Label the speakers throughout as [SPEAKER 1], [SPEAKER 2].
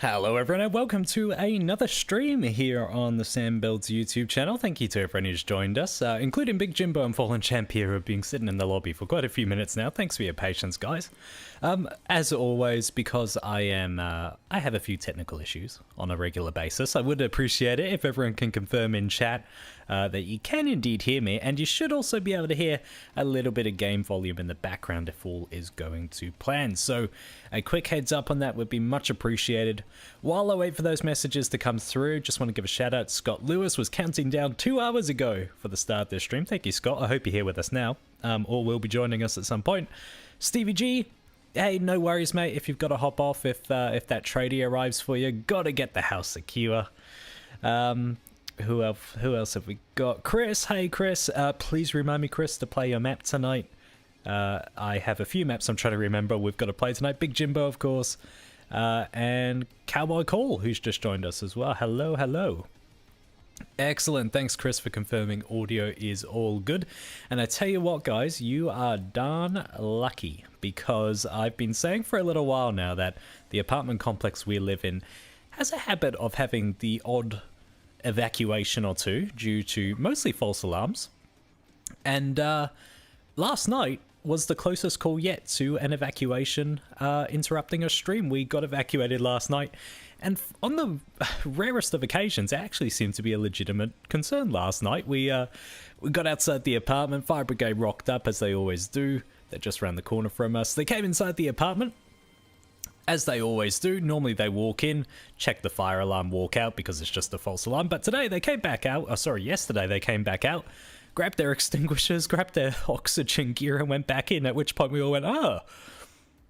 [SPEAKER 1] Hello everyone and welcome to another stream here on the SamBuilds YouTube channel. Thank you to everyone who's joined us, including Big Jimbo and Fallen Champ here who have been sitting in the lobby for quite a few minutes now. Thanks for your patience, guys. As always, because I have a few technical issues on a regular basis, I would appreciate it if everyone can confirm in chat that you can indeed hear me, and you should also be able to hear a little bit of game volume in the background if all is going to plan. So a quick heads up on that would be much appreciated. While I wait for those messages to come through, just want to give a shout out. Scott Lewis was counting down 2 hours ago for the start of this stream. Thank you, Scott. I hope you're here with us now, or will be joining us at some point. Stevie G, hey, no worries, mate. If you've got to hop off, if that tradie arrives for you, gotta get the house secure. Who else have we got? Chris, hey Chris, please remind me, Chris, to play your map tonight. I have a few maps I'm trying to remember we've got to play tonight. Big Jimbo, of course, and Cowboy Cole, who's just joined us as well. Hello, hello. Excellent, thanks Chris for confirming audio is all good. And I tell you what, guys, you are darn lucky, because I've been saying for a little while now that the apartment complex we live in has a habit of having the odd evacuation or two due to mostly false alarms, and last night was the closest call yet to an evacuation interrupting a stream. We got evacuated last night, and on the rarest of occasions it actually seemed to be a legitimate concern last night. We got outside the apartment, fire brigade rocked up as they always do. They're just around the corner from us. They came inside the apartment as they always do. Normally they walk in, check the fire alarm, walk out because it's just a false alarm. But today they came back out, yesterday they came back out, grabbed their extinguishers, grabbed their oxygen gear and went back in, at which point we all went,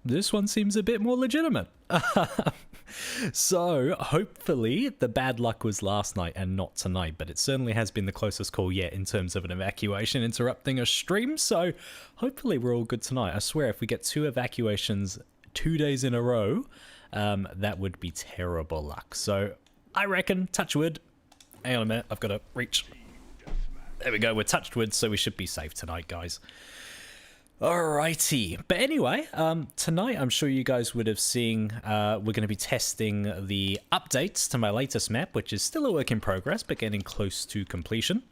[SPEAKER 1] this one seems a bit more legitimate. So hopefully the bad luck was last night and not tonight, but it certainly has been the closest call yet in terms of an evacuation interrupting a stream. So hopefully we're all good tonight. I swear if we get 2 evacuations 2 days in a row, that would be terrible luck. So I reckon, touch wood, hang on a minute, I've got to reach. There we go, we're touched wood, so we should be safe tonight, guys. Alrighty, but anyway, tonight I'm sure you guys would have seen, we're going to be testing the updates to my latest map, which is still a work in progress, but getting close to completion.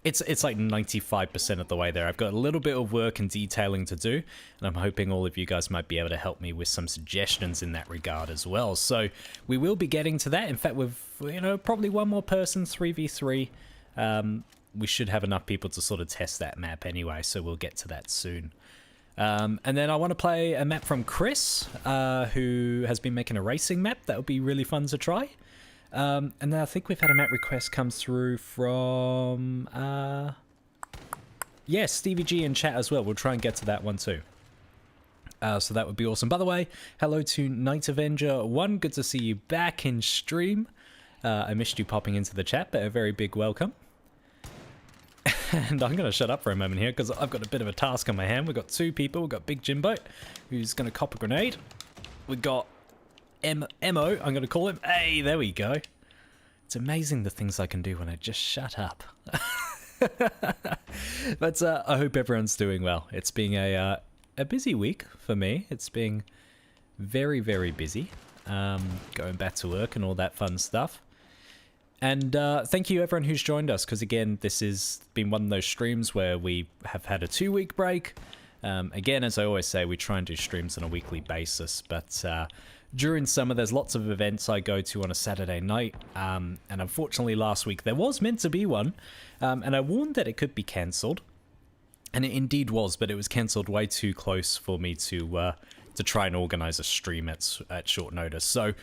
[SPEAKER 1] It's like 95% of the way there. I've got a little bit of work and detailing to do, and I'm hoping all of you guys might be able to help me with some suggestions in that regard as well. So we will be getting to that. In fact, we've, probably one more person, 3v3. We should have enough people to sort of test that map anyway, so we'll get to that soon. And then I want to play a map from Chris, who has been making a racing map. That would be really fun to try. And then I think we've had a map request come through from, Stevie G in chat as well. We'll try and get to that one too. So that would be awesome. By the way, hello to Night Avenger 1. Good to see you back in stream. I missed you popping into the chat, but a very big welcome. And I'm going to shut up for a moment here because I've got a bit of a task on my hand. We've got 2 people. We've got Big Jimbo, who's going to cop a grenade. We've got Mo, I'm going to call him. Hey, there we go. It's amazing the things I can do when I just shut up. But I hope everyone's doing well. It's been a busy week for me. It's been very, very busy. Going back to work and all that fun stuff. And thank you everyone who's joined us, because again, this has been one of those streams where we have had a 2-week break. Again, as I always say, we try and do streams on a weekly basis, but during summer there's lots of events I go to on a Saturday night, and unfortunately last week there was meant to be one, and I warned that it could be cancelled, and it indeed was, but it was cancelled way too close for me to try and organise a stream at short notice. So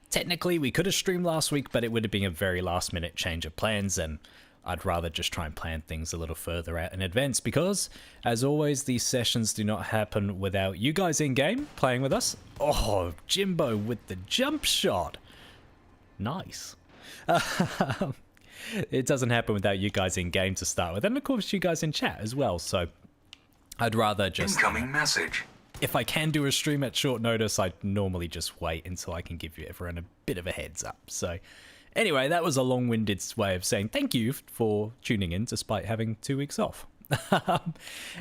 [SPEAKER 1] technically we could have streamed last week, but it would have been a very last minute change of plans, and I'd rather just try and plan things a little further out in advance, because as always these sessions do not happen without you guys in game playing with us. Oh, Jimbo with the jump shot, nice. It doesn't happen without you guys in game to start with, and of course you guys in chat as well. So I'd rather just
[SPEAKER 2] incoming message.
[SPEAKER 1] If I can do a stream at short notice, I'd normally just wait until I can give you everyone a bit of a heads up. So anyway, that was a long-winded way of saying thank you for tuning in despite having 2 weeks off.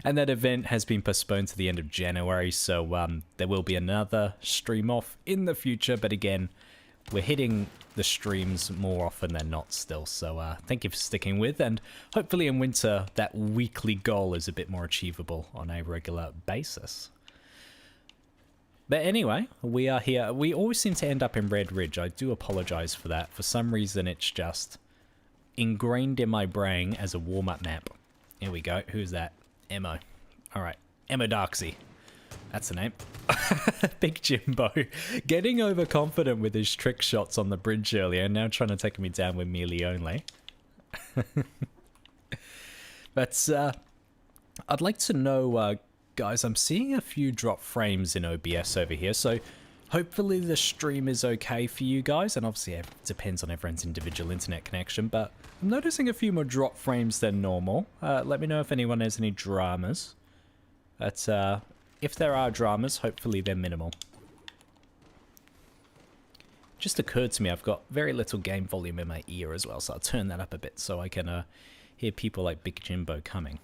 [SPEAKER 1] And that event has been postponed to the end of January, so there will be another stream off in the future, but again, we're hitting the streams more often than not still, so thank you for sticking with, and hopefully in winter that weekly goal is a bit more achievable on a regular basis. But anyway, we are here. We always seem to end up in Red Ridge. I do apologize for that. For some reason, it's just ingrained in my brain as a warm-up map. Here we go. Who's that? Emo. All right. Emo Darksy. That's the name. Big Jimbo. Getting overconfident with his trick shots on the bridge earlier, and now trying to take me down with melee only. But I'd like to know... guys, I'm seeing a few drop frames in OBS over here, so hopefully the stream is okay for you guys, and obviously it depends on everyone's individual internet connection, but I'm noticing a few more drop frames than normal. Let me know if anyone has any dramas. But if there are dramas, hopefully they're minimal. Just occurred to me I've got very little game volume in my ear as well, so I'll turn that up a bit so I can hear people like Big Jimbo coming.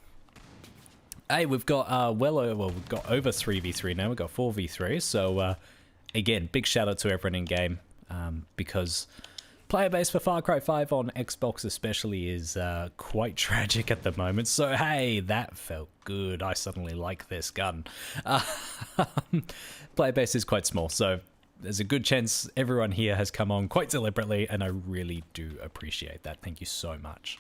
[SPEAKER 1] Hey, we've got we've got over 3v3 now. We've got 4v3. So again, big shout out to everyone in game, because player base for Far Cry 5 on Xbox especially is quite tragic at the moment. So hey, that felt good. I suddenly like this gun. Player base is quite small, so there's a good chance everyone here has come on quite deliberately, and I really do appreciate that. Thank you so much.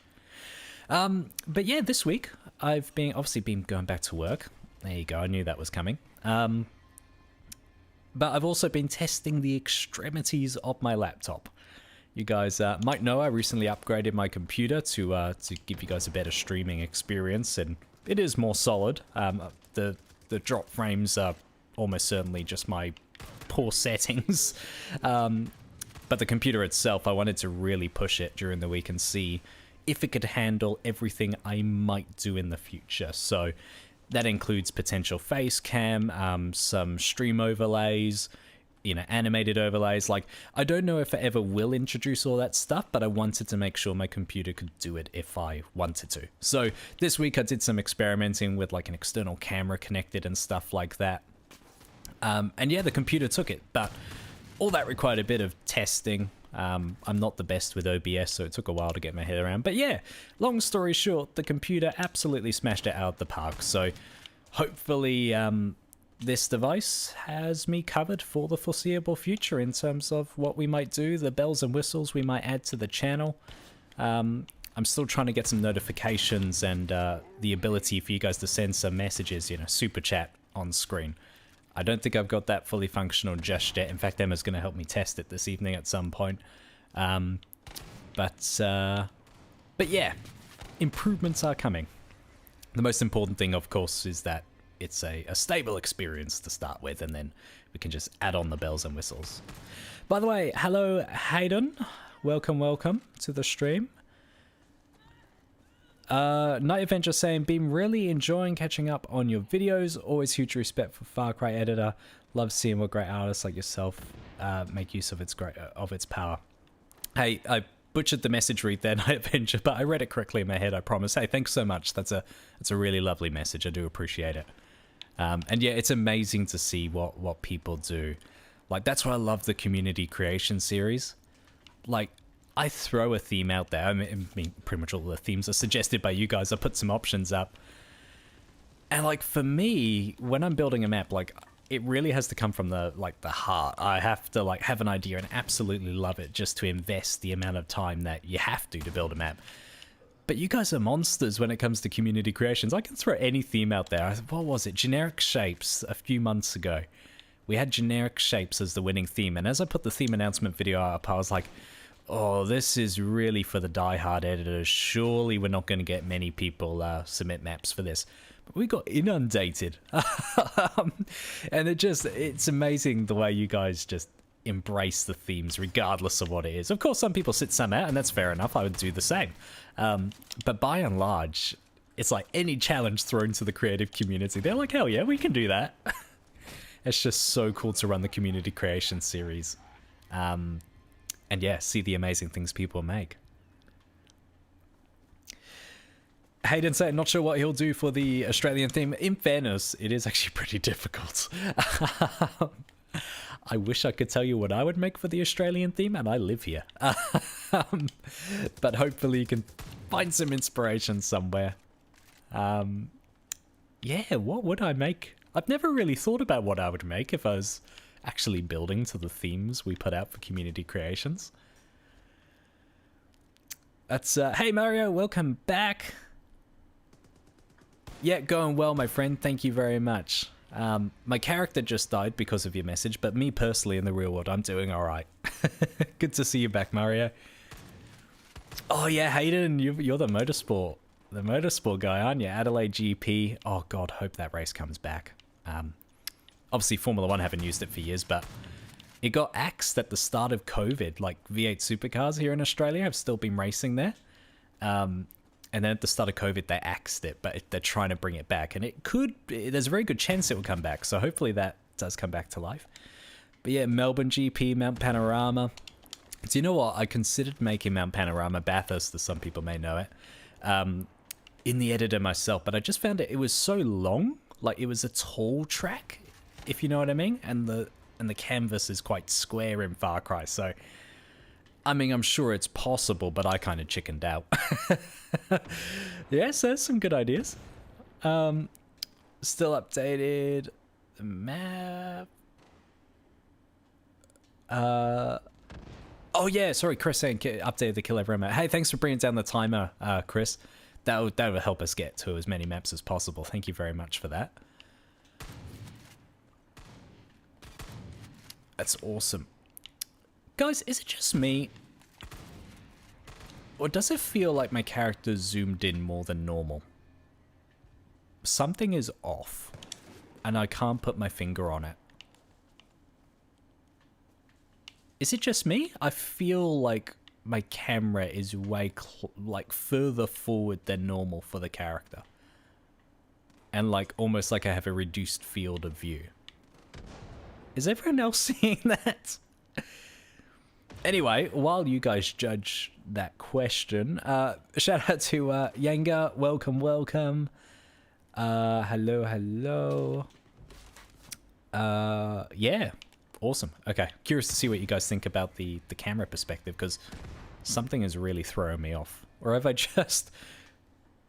[SPEAKER 1] But yeah, this week I've obviously been going back to work. There you go. I knew that was coming. But I've also been testing the extremities of my laptop. You guys might know I recently upgraded my computer to give you guys a better streaming experience, and it is more solid. The drop frames are almost certainly just my poor settings. But the computer itself, I wanted to really push it during the week and see if it could handle everything I might do in the future. So that includes potential face cam, some stream overlays, animated overlays. Like, I don't know if I ever will introduce all that stuff, but I wanted to make sure my computer could do it if I wanted to. So this week I did some experimenting with like an external camera connected and stuff like that. And yeah, the computer took it, but all that required a bit of testing. I'm not the best with OBS, so it took a while to get my head around. But yeah, long story short, the computer absolutely smashed it out of the park. So hopefully this device has me covered for the foreseeable future in terms of what we might do, the bells and whistles we might add to the channel. I'm still trying to get some notifications and the ability for you guys to send some messages, super chat on screen. I don't think I've got that fully functional just yet. In fact, Emma's going to help me test it this evening at some point. But yeah, improvements are coming. The most important thing, of course, is that it's a stable experience to start with, and then we can just add on the bells and whistles. By the way, hello, Hayden. Welcome to the stream. Night Avenger saying, been really enjoying catching up on your videos. Always huge respect for Far Cry editor. Love seeing what great artists like yourself make use of its power. Hey, I butchered the message read there, Night Avenger, but I read it correctly in my head, I promise. Hey, thanks so much. That's a really lovely message. I do appreciate it. And yeah, it's amazing to see what people do. Like, that's why I love the community creation series. Like, I throw a theme out there. I mean, pretty much all the themes are suggested by you guys. I put some options up. And like, for me, when I'm building a map, like, it really has to come from the heart. I have to like have an idea and absolutely love it just to invest the amount of time that you have to build a map. But you guys are monsters when it comes to community creations. I can throw any theme out there. What was it? Generic shapes a few months ago. We had generic shapes as the winning theme. And as I put the theme announcement video up, I was like, oh, this is really for the diehard editors. Surely we're not going to get many people submit maps for this. But we got inundated. And it's amazing the way you guys just embrace the themes regardless of what it is. Of course, some people sit some out, and that's fair enough. I would do the same. But by and large, it's like any challenge thrown to the creative community. They're like, hell yeah, we can do that. It's just so cool to run the community creation series. And yeah, see the amazing things people make. Hayden saying, not sure what he'll do for the Australian theme. In fairness, it is actually pretty difficult. I wish I could tell you what I would make for the Australian theme, and I live here. But hopefully you can find some inspiration somewhere. Yeah, what would I make? I've never really thought about what I would make if I was actually building to the themes we put out for community creations. That's, hey Mario, welcome back. Yeah, going well, my friend. Thank you very much. My character just died because of your message, but me personally in the real world, I'm doing all right. Good to see you back, Mario. Oh yeah, Hayden, you're the motorsport guy, aren't you? Adelaide GP. Oh god, hope that race comes back. Obviously Formula 1 haven't used it for years, but it got axed at the start of COVID. Like V8 supercars here in Australia have still been racing there. And then at the start of COVID, they axed it, but they're trying to bring it back. And there's a very good chance it will come back. So hopefully that does come back to life. But yeah, Melbourne GP, Mount Panorama. Do you know what? I considered making Mount Panorama Bathurst, as some people may know it, in the editor myself. But I just found it was so long. Like it was a tall track, if you know what I mean. And the canvas is quite square in Far Cry. So, I mean, I'm sure it's possible, but I kind of chickened out. Yes, there's some good ideas. Still updated. The map. Oh yeah, sorry, Chris saying updated the Kill Everyone map. Hey, thanks for bringing down the timer, Chris. That would help us get to as many maps as possible. Thank you very much for that. That's awesome. Guys, is it just me? Or does it feel like my character zoomed in more than normal? Something is off, and I can't put my finger on it. Is it just me? I feel like my camera is way further forward than normal for the character. And like almost like I have a reduced field of view. Is everyone else seeing that? Anyway, while you guys judge that question, shout out to Yanga. Welcome. Hello. Yeah, awesome. Okay, curious to see what you guys think about the camera perspective, because something is really throwing me off. Or have I just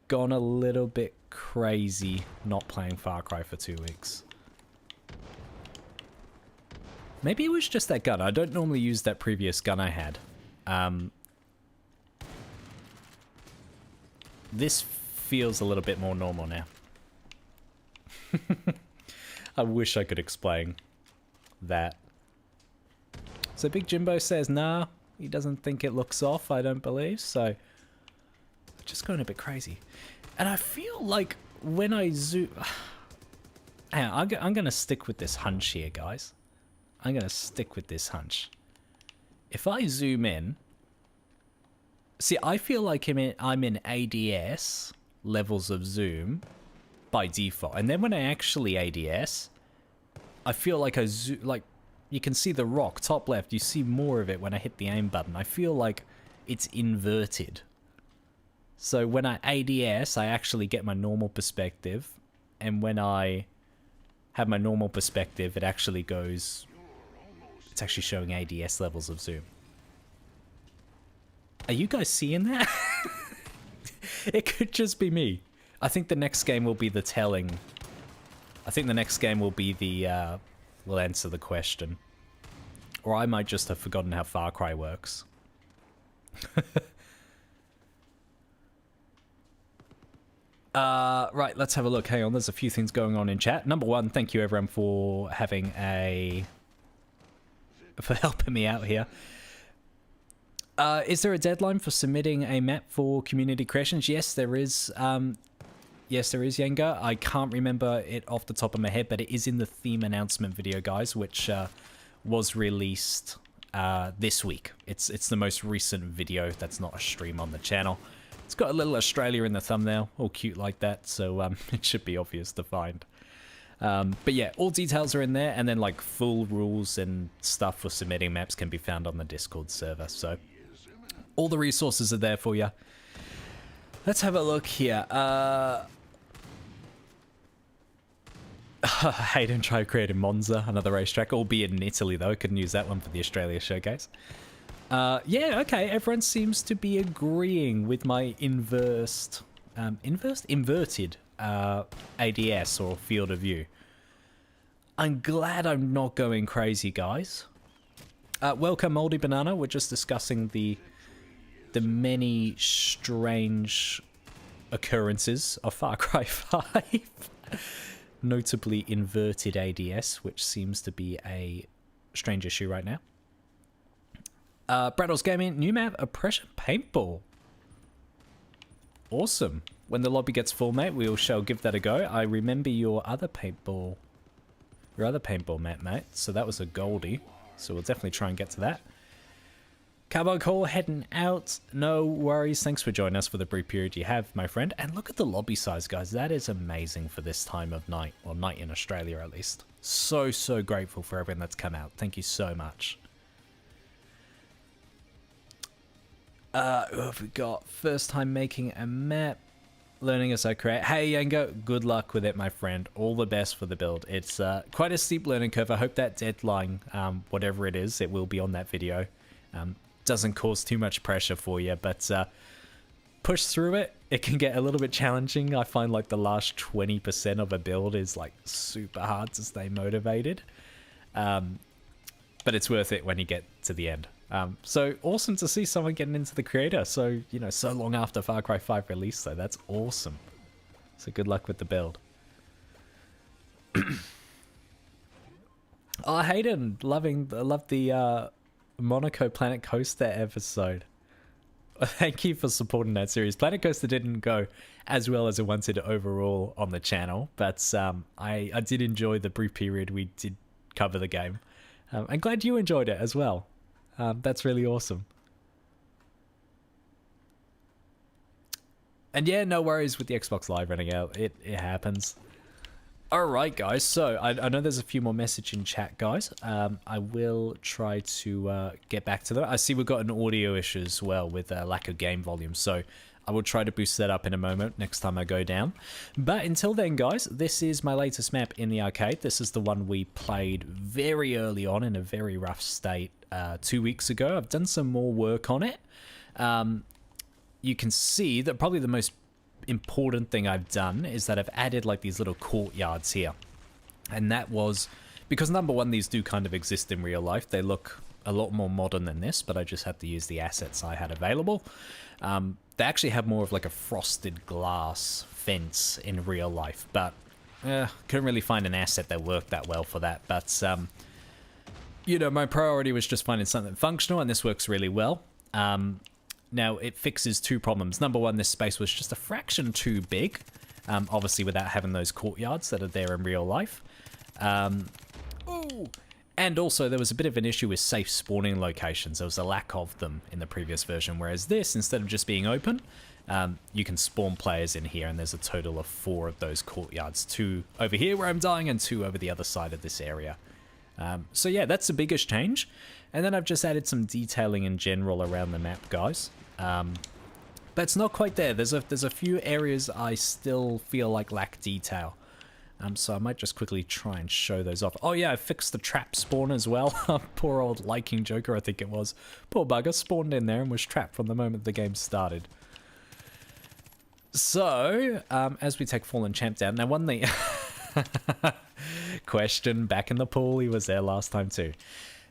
[SPEAKER 1] gone a little bit crazy not playing Far Cry for 2 weeks? Maybe it was just that gun. I don't normally use that previous gun I had. This feels a little bit more normal now. I wish I could explain that. So Big Jimbo says, nah, he doesn't think it looks off, I don't believe. So, just going a bit crazy. And I feel like when I zoom... Hang on, I'm going to stick with this hunch here, guys. I'm going to stick with this hunch. If I zoom in... See, I feel like I'm in ADS levels of zoom by default. And then when I actually ADS, I feel like I zoom... Like, you can see the rock, top left. You see more of it when I hit the aim button. I feel like it's inverted. So when I ADS, I actually get my normal perspective. And when I have my normal perspective, it actually goes... It's actually showing ADS levels of zoom. Are you guys seeing that? It could just be me. I think the next game will be the telling. I think the next game will be the, will answer the question. Or I might just have forgotten how Far Cry works. Right, let's have a look. Hang on, there's a few things going on in chat. Number one, thank you everyone for having for helping me out here. Is there a deadline for submitting a map for community creations? Yes, there is. Yes, there is, Yenga. I can't remember it off the top of my head, but it is in the theme announcement video, guys, which was released this week. It's the most recent video that's not a stream on the channel. It's got a little Australia in the thumbnail, all cute like that, so it should be obvious to find. But yeah, all details are in there, and then like full rules and stuff for submitting maps can be found on the Discord server. So all the resources are there for you. Let's have a look here. Hayden tried creating Monza, another racetrack, albeit in Italy though. Couldn't use that one for the Australia showcase. Yeah, okay, everyone seems to be agreeing with my inverted ADS or field of view. I'm glad I'm not going crazy, guys. Welcome, Moldy Banana. We're just discussing the many strange occurrences of Far Cry 5. Notably inverted ADS, which seems to be a strange issue right now. Braddles Gaming, new map, Oppression Paintball. Awesome. When the lobby gets full, mate, we shall give that a go. I remember your other paintball map, mate. So that was a Goldie. So we'll definitely try and get to that. Cowboy Call heading out. No worries. Thanks for joining us for the brief period you have, my friend. And look at the lobby size, guys. That is amazing for this time of night, or night in Australia at least. So grateful for everyone that's come out. Thank you so much. Who have we got? First time making a map. Learning as I create. Hey, Yango, good luck with it, my friend. All the best for the build. It's quite a steep learning curve. I hope that deadline, whatever it is, it will be on that video. Doesn't cause too much pressure for you, but push through it. It can get a little bit challenging. I find like the last 20% of a build is like super hard to stay motivated. But it's worth it when you get to the end. So awesome to see someone getting into the creator. So, you know, so long after Far Cry 5 release, though. That's awesome. So good luck with the build. Oh, Hayden, love the Monaco Planet Coaster episode. Thank you for supporting that series. Planet Coaster didn't go as well as it wanted overall on the channel, but I did enjoy the brief period we did cover the game. I'm glad you enjoyed it as well. That's really awesome. And yeah, no worries with the Xbox Live running out. It happens. Alright, guys. So, I know there's a few more messages in chat, guys. I will try to get back to that. I see we've got an audio issue as well with lack of game volume. So, I will try to boost that up in a moment next time I go down. But until then, guys, this is my latest map in the arcade. This is the one we played very early on in a very rough state 2 weeks ago. I've done some more work on it. You can see that probably the most important thing I've done is that I've added like these little courtyards here. And that was because, number one, these do kind of exist in real life. They look a lot more modern than this, but I just had to use the assets I had available. They actually have more of like a frosted glass fence in real life, but couldn't really find an asset that worked that well for that. But you know, my priority was just finding something functional, and this works really well. Now, it fixes two problems. Number one, this space was just a fraction too big, obviously without having those courtyards that are there in real life. Ooh. And also, there was a bit of an issue with safe spawning locations. There was a lack of them in the previous version, whereas this, instead of just being open, you can spawn players in here, and there's a total of 4 of those courtyards. 2 over here where I'm dying, and 2 over the other side of this area. So yeah, that's the biggest change. And then I've just added some detailing in general around the map, guys. But it's not quite there. There's a few areas I still feel like lack detail. So I might just quickly try and show those off. Oh yeah, I fixed the trap spawn as well. Poor old liking Joker, I think it was. Poor bugger spawned in there and was trapped from the moment the game started. So, as we take Fallen Champ down, now one thing... Question, back in the pool, he was there last time too.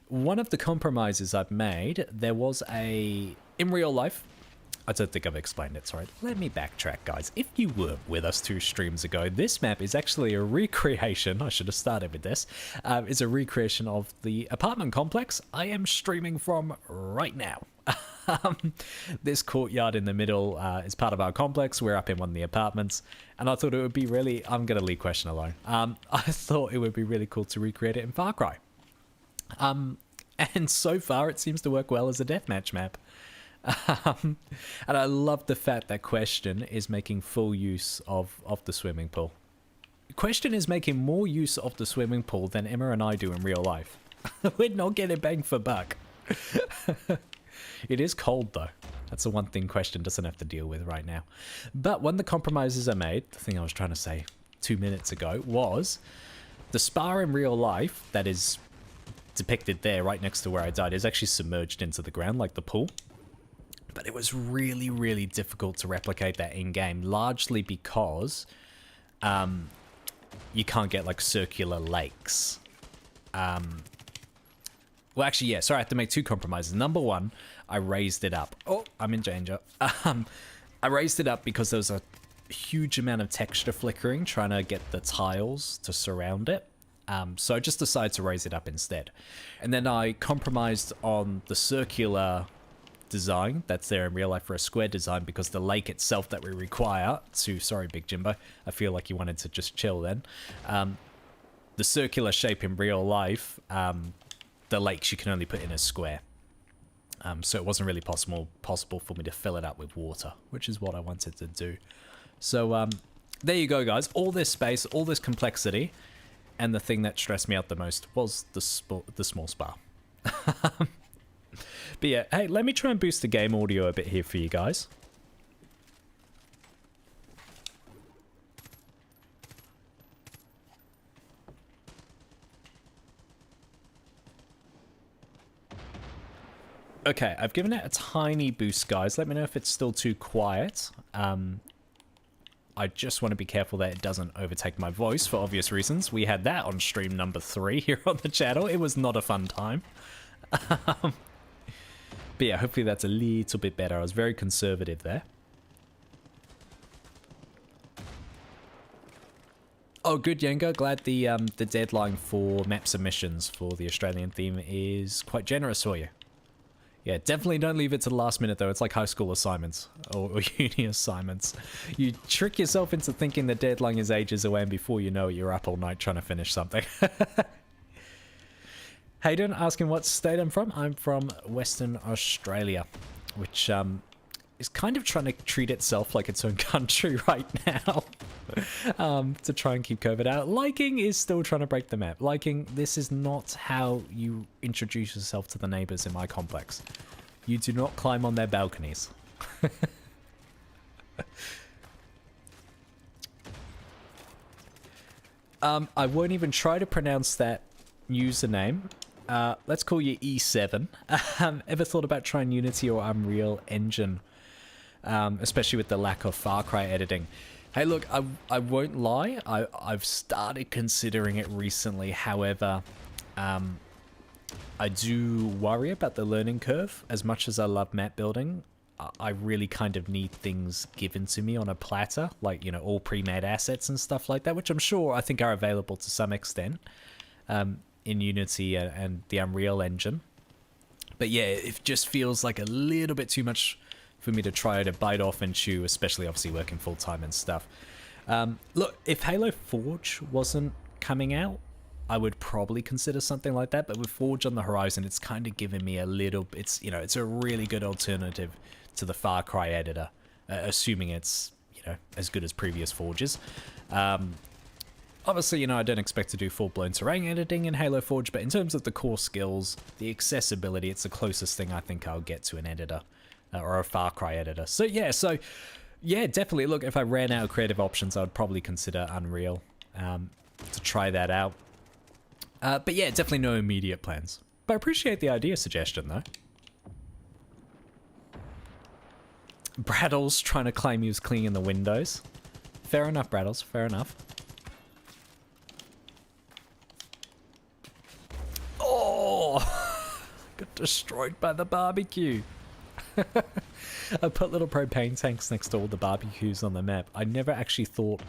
[SPEAKER 1] One of the compromises I've made, there was in real life, I don't think I've explained it, sorry. Let me backtrack, guys. If you were with us 2 streams ago, this map is actually a recreation, I should have started with this, it's a recreation of the apartment complex I am streaming from right now. This courtyard in the middle is part of our complex. We're up in one of the apartments, and I thought it would be really... I'm going to leave question alone. I thought it would be really cool to recreate it in Far Cry. And so far, it seems to work well as a deathmatch map. And I love the fact that Question is making full use of the swimming pool. Question is making more use of the swimming pool than Emma and I do in real life. We're not getting bang for buck. It is cold though. That's the one thing Question doesn't have to deal with right now. But when the compromises are made, the thing I was trying to say 2 minutes ago was the spa in real life that is depicted there right next to where I died is actually submerged into the ground like the pool. But it was really, really difficult to replicate that in-game, largely because you can't get like circular lakes. Well, actually, yeah, sorry, I have to make two compromises. Number one, I raised it up. Oh, I'm in danger. I raised it up because there was a huge amount of texture flickering trying to get the tiles to surround it. So I just decided to raise it up instead. And then I compromised on the circular design that's there in real life for a square design because the lake itself that we require to... Sorry, Big Jimbo. I feel like you wanted to just chill then. The circular shape in real life... the lakes you can only put in a square. So it wasn't really possible for me to fill it up with water, which is what I wanted to do. So there you go, guys. All this space, all this complexity, and the thing that stressed me out the most was the small spa. But yeah, hey, let me try and boost the game audio a bit here for you guys. Okay, I've given it a tiny boost, guys. Let me know if it's still too quiet. I just want to be careful that it doesn't overtake my voice for obvious reasons. We had that on stream number 3 here on the channel. It was not a fun time. But yeah, hopefully that's a little bit better. I was very conservative there. Oh, good, Yenga. Glad the deadline for map submissions for the Australian theme is quite generous for you. Yeah, definitely don't leave it to the last minute, though. It's like high school assignments or uni assignments. You trick yourself into thinking the deadline is ages away, and before you know it, you're up all night trying to finish something. Hayden asking what state I'm from. I'm from Western Australia, which is kind of trying to treat itself like its own country right now to try and keep COVID out. Liking is still trying to break the map. Liking, this is not how you introduce yourself to the neighbors in my complex. You do not climb on their balconies. I won't even try to pronounce that username. Let's call you E7. Ever thought about trying Unity or Unreal Engine? Especially with the lack of Far Cry editing. Hey, look, I won't lie. I've started considering it recently. However, I do worry about the learning curve. As much as I love map building, I really kind of need things given to me on a platter, like, you know, all pre-made assets and stuff like that, which I'm sure I think are available to some extent in Unity and the Unreal Engine. But yeah, it just feels like a little bit too much for me to try to bite off and chew, especially obviously working full-time and stuff. Look, if Halo Forge wasn't coming out, I would probably consider something like that, but with Forge on the horizon, it's kind of giving me a little... It's, you know, it's a really good alternative to the Far Cry editor, assuming it's, you know, as good as previous Forges. Obviously, you know, I don't expect to do full-blown terrain editing in Halo Forge, but in terms of the core skills, the accessibility, it's the closest thing I think I'll get to an editor. Or a Far Cry editor. So yeah, definitely. Look, if I ran out of creative options, I would probably consider Unreal to try that out. But yeah, definitely no immediate plans. But I appreciate the idea suggestion, though. Braddles trying to claim he was cleaning the windows. Fair enough, Braddles. Fair enough. Oh! Got destroyed by the barbecue. I put little propane tanks next to all the barbecues on the map. I never actually thought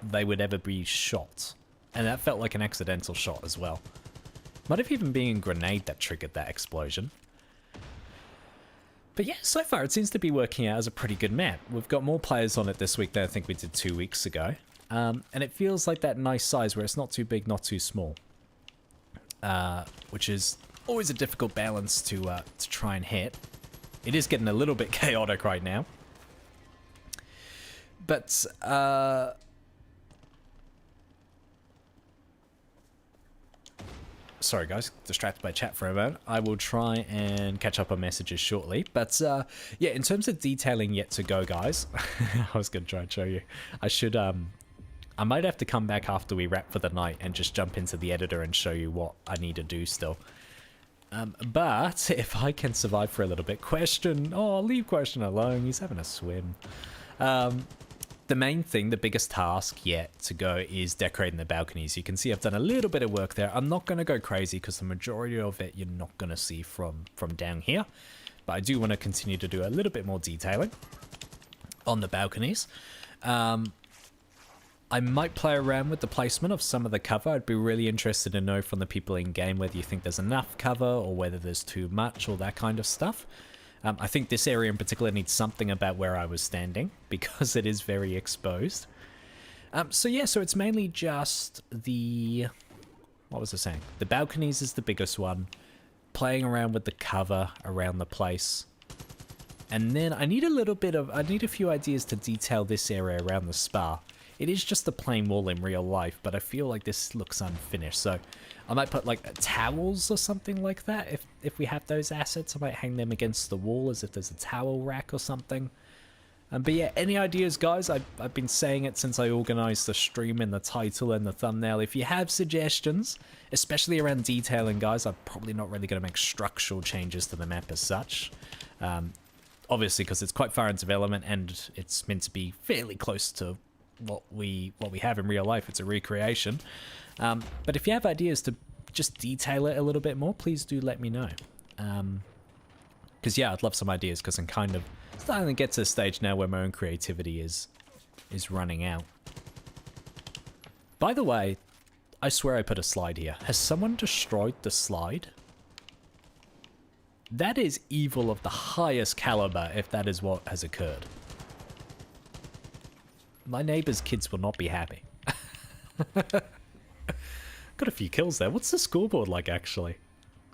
[SPEAKER 1] they would ever be shot. And that felt like an accidental shot as well. Might have even been a grenade that triggered that explosion. But yeah, so far it seems to be working out as a pretty good map. We've got more players on it this week than I think we did 2 weeks ago. And it feels like that nice size where it's not too big, not too small. Which is always a difficult balance to try and hit. It is getting a little bit chaotic right now. But, sorry guys, distracted by chat for a moment. I will try and catch up on messages shortly. But yeah, in terms of detailing yet to go, guys, I was going to try and show you. I might have to come back after we wrap for the night and just jump into the editor and show you what I need to do still. But if I can survive for a little bit, leave Question alone. He's having a swim. The main thing, the biggest task yet to go is decorating the balconies. You can see I've done a little bit of work there. I'm not going to go crazy because the majority of it you're not going to see from down here. But I do want to continue to do a little bit more detailing on the balconies. I might play around with the placement of some of the cover. I'd be really interested to know from the people in game whether you think there's enough cover or whether there's too much or that kind of stuff. I think this area in particular needs something about where I was standing because it is very exposed. So yeah, so it's mainly just the... What was I saying? The balconies is the biggest one. Playing around with the cover around the place. And then I need a few ideas to detail this area around the spa. It is just a plain wall in real life, but I feel like this looks unfinished. So I might put like towels or something like that. If we have those assets, I might hang them against the wall as if there's a towel rack or something. But yeah, any ideas, guys? I've been saying it since I organised the stream and the title and the thumbnail. If you have suggestions, especially around detailing, guys, I'm probably not really going to make structural changes to the map as such. Obviously, because it's quite far in development and it's meant to be fairly close to what we have in real life. It's a recreation. But if you have ideas to just detail it a little bit more, please do let me know. Because yeah, I'd love some ideas because I'm kind of starting to get to a stage now where my own creativity is running out. By the way, I swear I put a slide here. Has someone destroyed the slide? That is evil of the highest caliber if that is what has occurred. My neighbor's kids will not be happy. Got a few kills there. What's the scoreboard like, actually?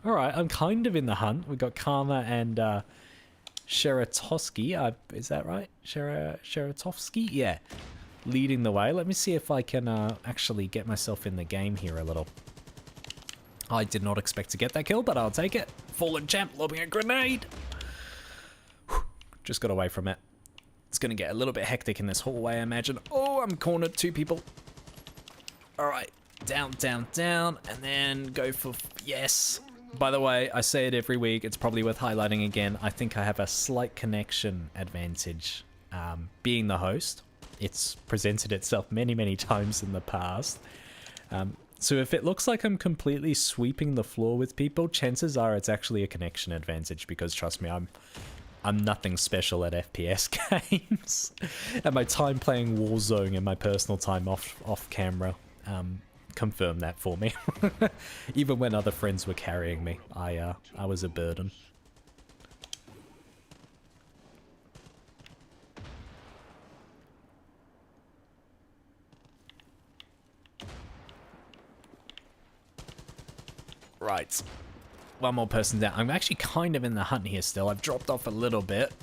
[SPEAKER 1] Alright, I'm kind of in the hunt. We've got Karma and Sheratowski. Is that right? Sheratowski? Yeah. Leading the way. Let me see if I can actually get myself in the game here a little. I did not expect to get that kill, but I'll take it. Fallen champ lobbing a grenade. Whew, just got away from it. It's going to get a little bit hectic in this hallway, I imagine. Oh, I'm cornered. 2 people. All right. Down, down, down. And then go for... Yes. By the way, I say it every week. It's probably worth highlighting again. I think I have a slight connection advantage being the host. It's presented itself many, many times in the past. So if it looks like I'm completely sweeping the floor with people, chances are it's actually a connection advantage because, trust me, I'm nothing special at FPS games. And my time playing Warzone and my personal time off camera confirmed that for me. Even when other friends were carrying me, I was a burden. Right. One more person down. I'm actually kind of in the hunt here still. I've dropped off a little bit.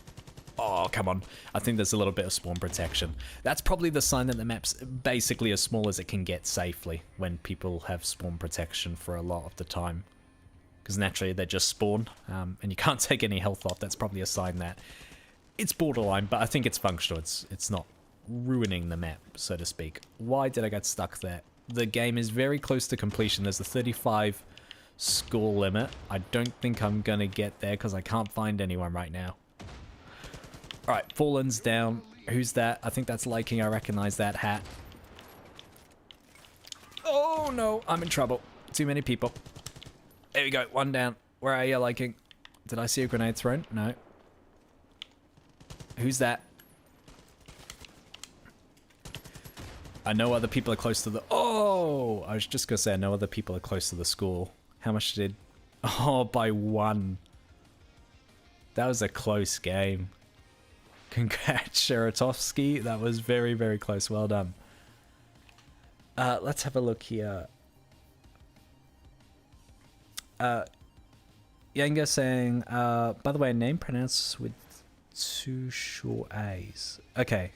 [SPEAKER 1] Oh, come on. I think there's a little bit of spawn protection. That's probably the sign that the map's basically as small as it can get safely when people have spawn protection for a lot of the time. Because naturally they just spawn and you can't take any health off. That's probably a sign that it's borderline, but I think it's functional. It's not ruining the map, so to speak. Why did I get stuck there? The game is very close to completion. There's a 35 score limit. I don't think I'm going to get there because I can't find anyone right now. Alright, Fallen's down. Who's that? I think that's Liking. I recognize that hat. Oh no, I'm in trouble. Too many people. There we go, one down. Where are you, Liking? Did I see a grenade thrown? No. Who's that? I know other people are close to the... Oh! I was just going to say I know other people are close to the school. How much did... Oh, by 1. That was a close game. Congrats, Sheratowski. That was very, very close. Well done. Let's have a look here. Yenga saying, by the way, name pronounced with 2 short A's. Okay.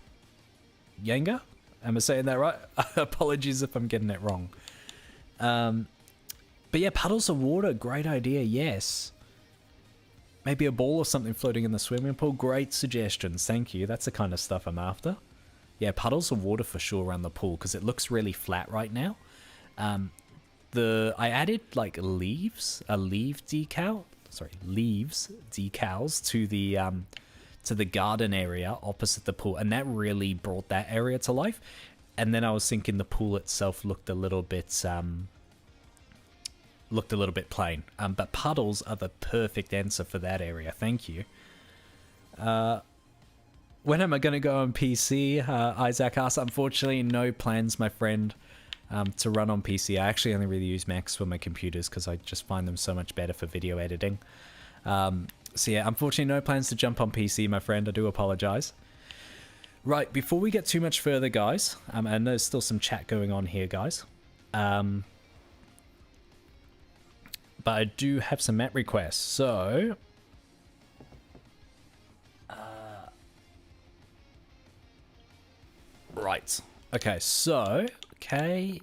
[SPEAKER 1] Yenga? Am I saying that right? Apologies if I'm getting it wrong. But yeah, puddles of water, great idea, yes. Maybe a ball or something floating in the swimming pool. Great suggestions, thank you. That's the kind of stuff I'm after. Yeah, puddles of water for sure around the pool because it looks really flat right now. I added like leaves decals to the garden area opposite the pool, and that really brought that area to life. And then I was thinking the pool itself looked a little bit plain. But puddles are the perfect answer for that area. Thank you. When am I going to go on PC? Isaac asks. Unfortunately, no plans, my friend, to run on PC. I actually only really use Macs for my computers because I just find them so much better for video editing. So yeah, unfortunately, no plans to jump on PC, my friend. I do apologize. Right, before we get too much further, guys, and there's still some chat going on here, guys. But I do have some map requests, so... right. Okay, so... K-E-T-T-E-K.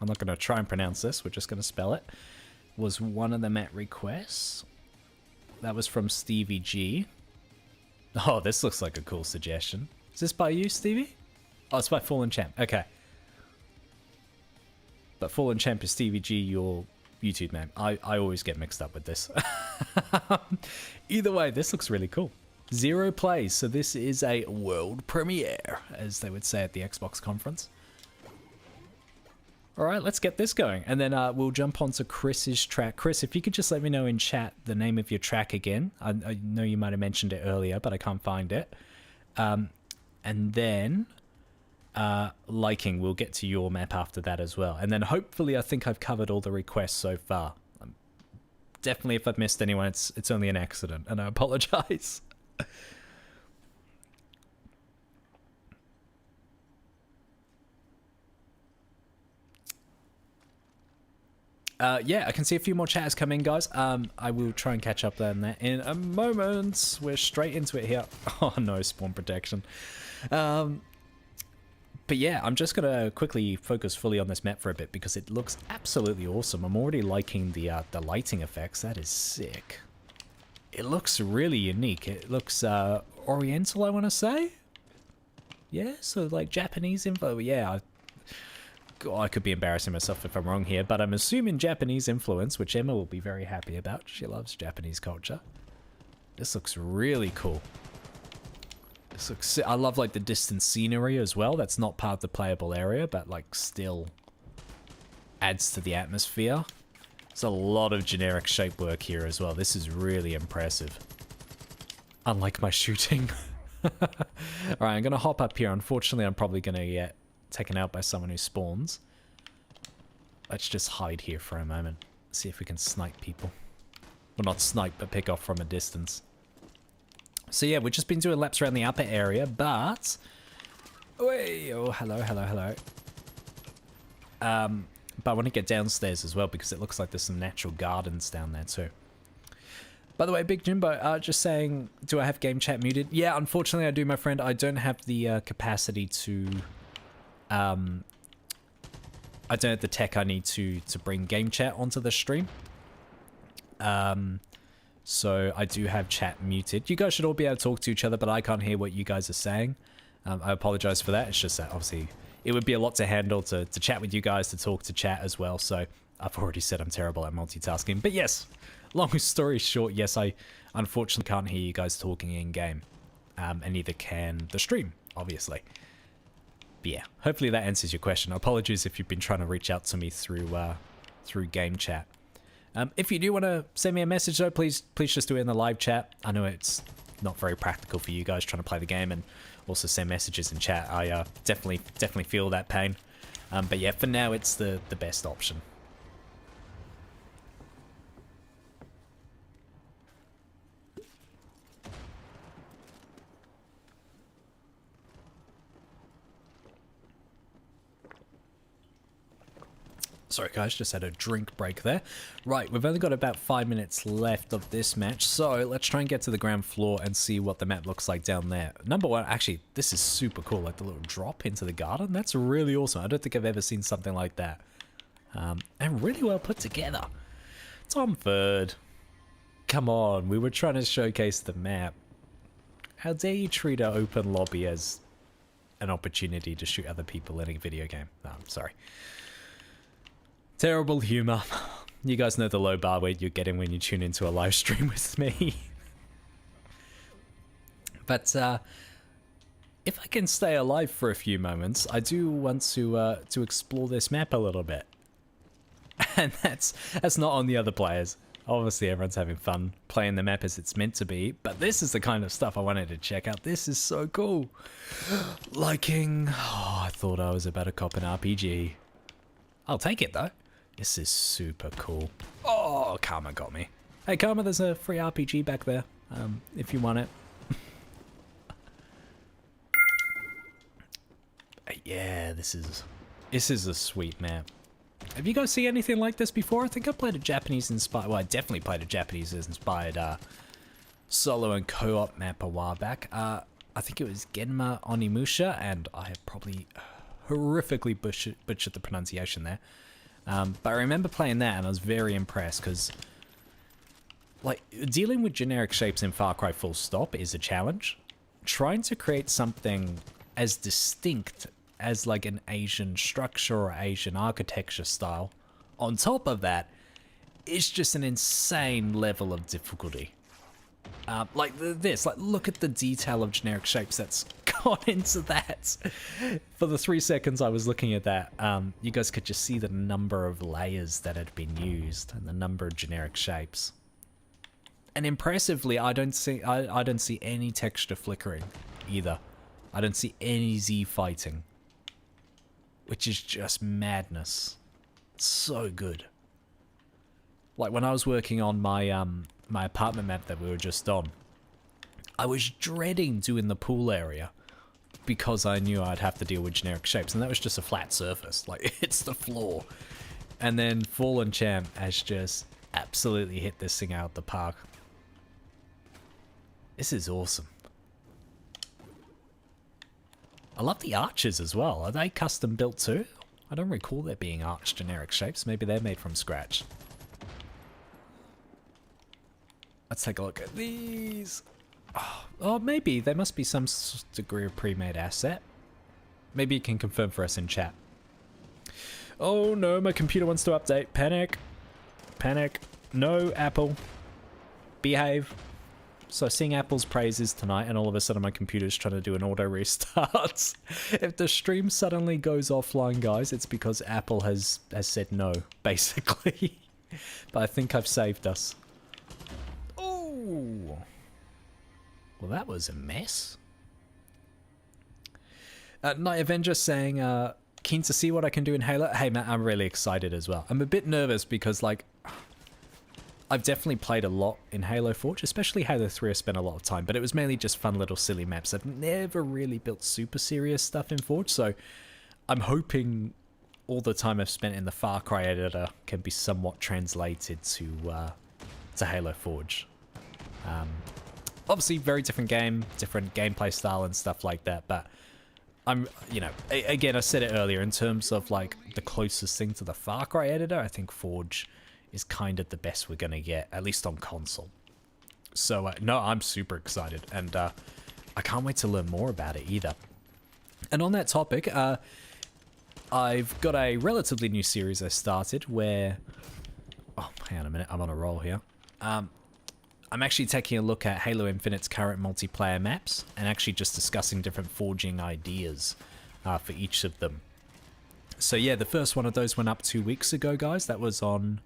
[SPEAKER 1] I'm not going to try and pronounce this, we're just going to spell it. Was one of the map requests. That was from Stevie G. Oh, this looks like a cool suggestion. Is this by you, Stevie? Oh, it's by Fallen Champ. Okay. But Fallen Champ is Stevie G, your YouTube name. I always get mixed up with this. Either way, this looks really cool. 0 plays, so this is a world premiere, as they would say at the Xbox conference. Alright, let's get this going. And then we'll jump onto Chris's track. Chris, if you could just let me know in chat the name of your track again. I know you might have mentioned it earlier, but I can't find it. And then... liking, we'll get to your map after that as well. And then hopefully I think I've covered all the requests so far. Definitely if I've missed anyone, it's only an accident, and I apologize. Yeah, I can see a few more chats come in, guys. I will try and catch up on that in a moment. We're straight into it here. Oh no, spawn protection. But yeah, I'm just going to quickly focus fully on this map for a bit because it looks absolutely awesome. I'm already liking the lighting effects. That is sick. It looks really unique. It looks oriental, I want to say. Yeah, so like Japanese info. Yeah, I could be embarrassing myself if I'm wrong here, but I'm assuming Japanese influence, which Emma will be very happy about. She loves Japanese culture. This looks really cool. I love like the distant scenery as well. That's not part of the playable area, but like still adds to the atmosphere. There's a lot of generic shape work here as well. This is really impressive. Unlike my shooting. Alright, I'm going to hop up here. Unfortunately, I'm probably going to get taken out by someone who spawns. Let's just hide here for a moment. See if we can snipe people. Well, not snipe, but pick off from a distance. So yeah, we've just been doing laps around the upper area, but... oh, hello. But I want to get downstairs as well because it looks like there's some natural gardens down there too. By the way, Big Jimbo, just saying, do I have game chat muted? Yeah, unfortunately I do, my friend. I don't have the capacity to... I don't have the tech I need to bring game chat onto the stream. So I do have chat muted. You guys should all be able to talk to each other, but I can't hear what you guys are saying. I apologize for that. It's just that obviously it would be a lot to handle to chat with you guys, to talk to chat as well. So I've already said I'm terrible at multitasking. But yes, long story short, yes, I unfortunately can't hear you guys talking in game. And neither can the stream, obviously. But yeah, hopefully that answers your question. Apologies if you've been trying to reach out to me through game chat. If you do want to send me a message though, please just do it in the live chat. I know it's not very practical for you guys trying to play the game and also send messages in chat. I definitely feel that pain. But yeah, for now it's the best option. Sorry guys, just had a drink break there. Right, we've only got about 5 minutes left of this match, so let's try and get to the ground floor and see what the map looks like down there. Number one, actually, this is super cool, like the little drop into the garden. That's really awesome. I don't think I've ever seen something like that. And really well put together. Tom Third. Come on, we were trying to showcase the map. How dare you treat our open lobby as an opportunity to shoot other people in a video game? No, I'm sorry. Terrible humor. You guys know the low bar rate you're getting when you tune into a live stream with me. But if I can stay alive for a few moments, I do want to explore this map a little bit. And that's not on the other players. Obviously everyone's having fun playing the map as it's meant to be, but this is the kind of stuff I wanted to check out. This is so cool. Liking. Oh, I thought I was about to cop an RPG. I'll take it though. This is super cool. Oh, Karma got me. Hey Karma, there's a free RPG back there, if you want it. Yeah, this is a sweet map. Have you guys seen anything like this before? I think I played a Japanese-inspired... Well, I definitely played a Japanese-inspired solo and co-op map a while back. I think it was Genma Onimusha, and I have probably horrifically butchered the pronunciation there. But I remember playing that, and I was very impressed, because... like, dealing with generic shapes in Far Cry full stop is a challenge. Trying to create something as distinct as like an Asian structure or Asian architecture style on top of that is just an insane level of difficulty. Like this, like look at the detail of generic shapes that's gone into that. For the 3 seconds I was looking at that, you guys could just see the number of layers that had been used and the number of generic shapes. And impressively, I don't see any texture flickering either. I don't see any Z fighting, which is just madness. It's so good. Like when I was working on my my apartment map that we were just on, I was dreading doing the pool area because I knew I'd have to deal with generic shapes, and that was just a flat surface, like it's the floor. And then Fallen Champ has just absolutely hit this thing out of the park. This is awesome. I love the arches as well. Are they custom built too? I don't recall there being arch generic shapes. Maybe they're made from scratch. Let's take a look at these. Oh, maybe there must be some degree of pre-made asset. Maybe you can confirm for us in chat. Oh no, my computer wants to update. Panic. Panic. No, Apple. Behave. So seeing Apple's praises tonight, and all of a sudden my computer's trying to do an auto restart. If the stream suddenly goes offline, guys, it's because Apple has said no, basically. But I think I've saved us. Oh, well, that was a mess. Night Avenger saying, keen to see what I can do in Halo. Hey, man, I'm really excited as well. I'm a bit nervous because, like, I've definitely played a lot in Halo Forge, especially Halo 3 I spent a lot of time, but it was mainly just fun little silly maps. I've never really built super serious stuff in Forge, so I'm hoping all the time I've spent in the Far Cry editor can be somewhat translated to Halo Forge. Obviously, very different game, different gameplay style and stuff like that, but I'm, you know, again, I said it earlier, in terms of like the closest thing to the Far Cry editor, I think Forge is kind of the best we're going to get, at least on console. So, no, I'm super excited, and I can't wait to learn more about it either. And on that topic, I've got a relatively new series I started where... Oh, hang on a minute, I'm on a roll here. I'm actually taking a look at Halo Infinite's current multiplayer maps, and actually just discussing different forging ideas for each of them. So yeah, the first one of those went up 2 weeks ago, guys. That was on...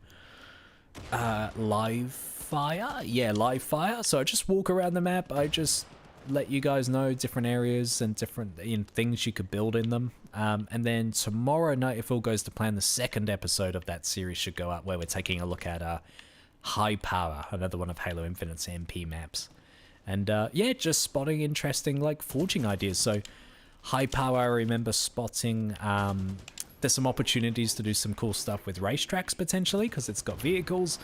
[SPEAKER 1] Live fire? Yeah, live fire. So I just walk around the map. I just let you guys know different areas and different things you could build in them. And then tomorrow night, if all goes to plan, the second episode of that series should go up, where we're taking a look at High Power, another one of Halo Infinite's MP maps. And yeah, just spotting interesting like forging ideas. So High Power, I remember spotting there's some opportunities to do some cool stuff with racetracks potentially, because it's got vehicles.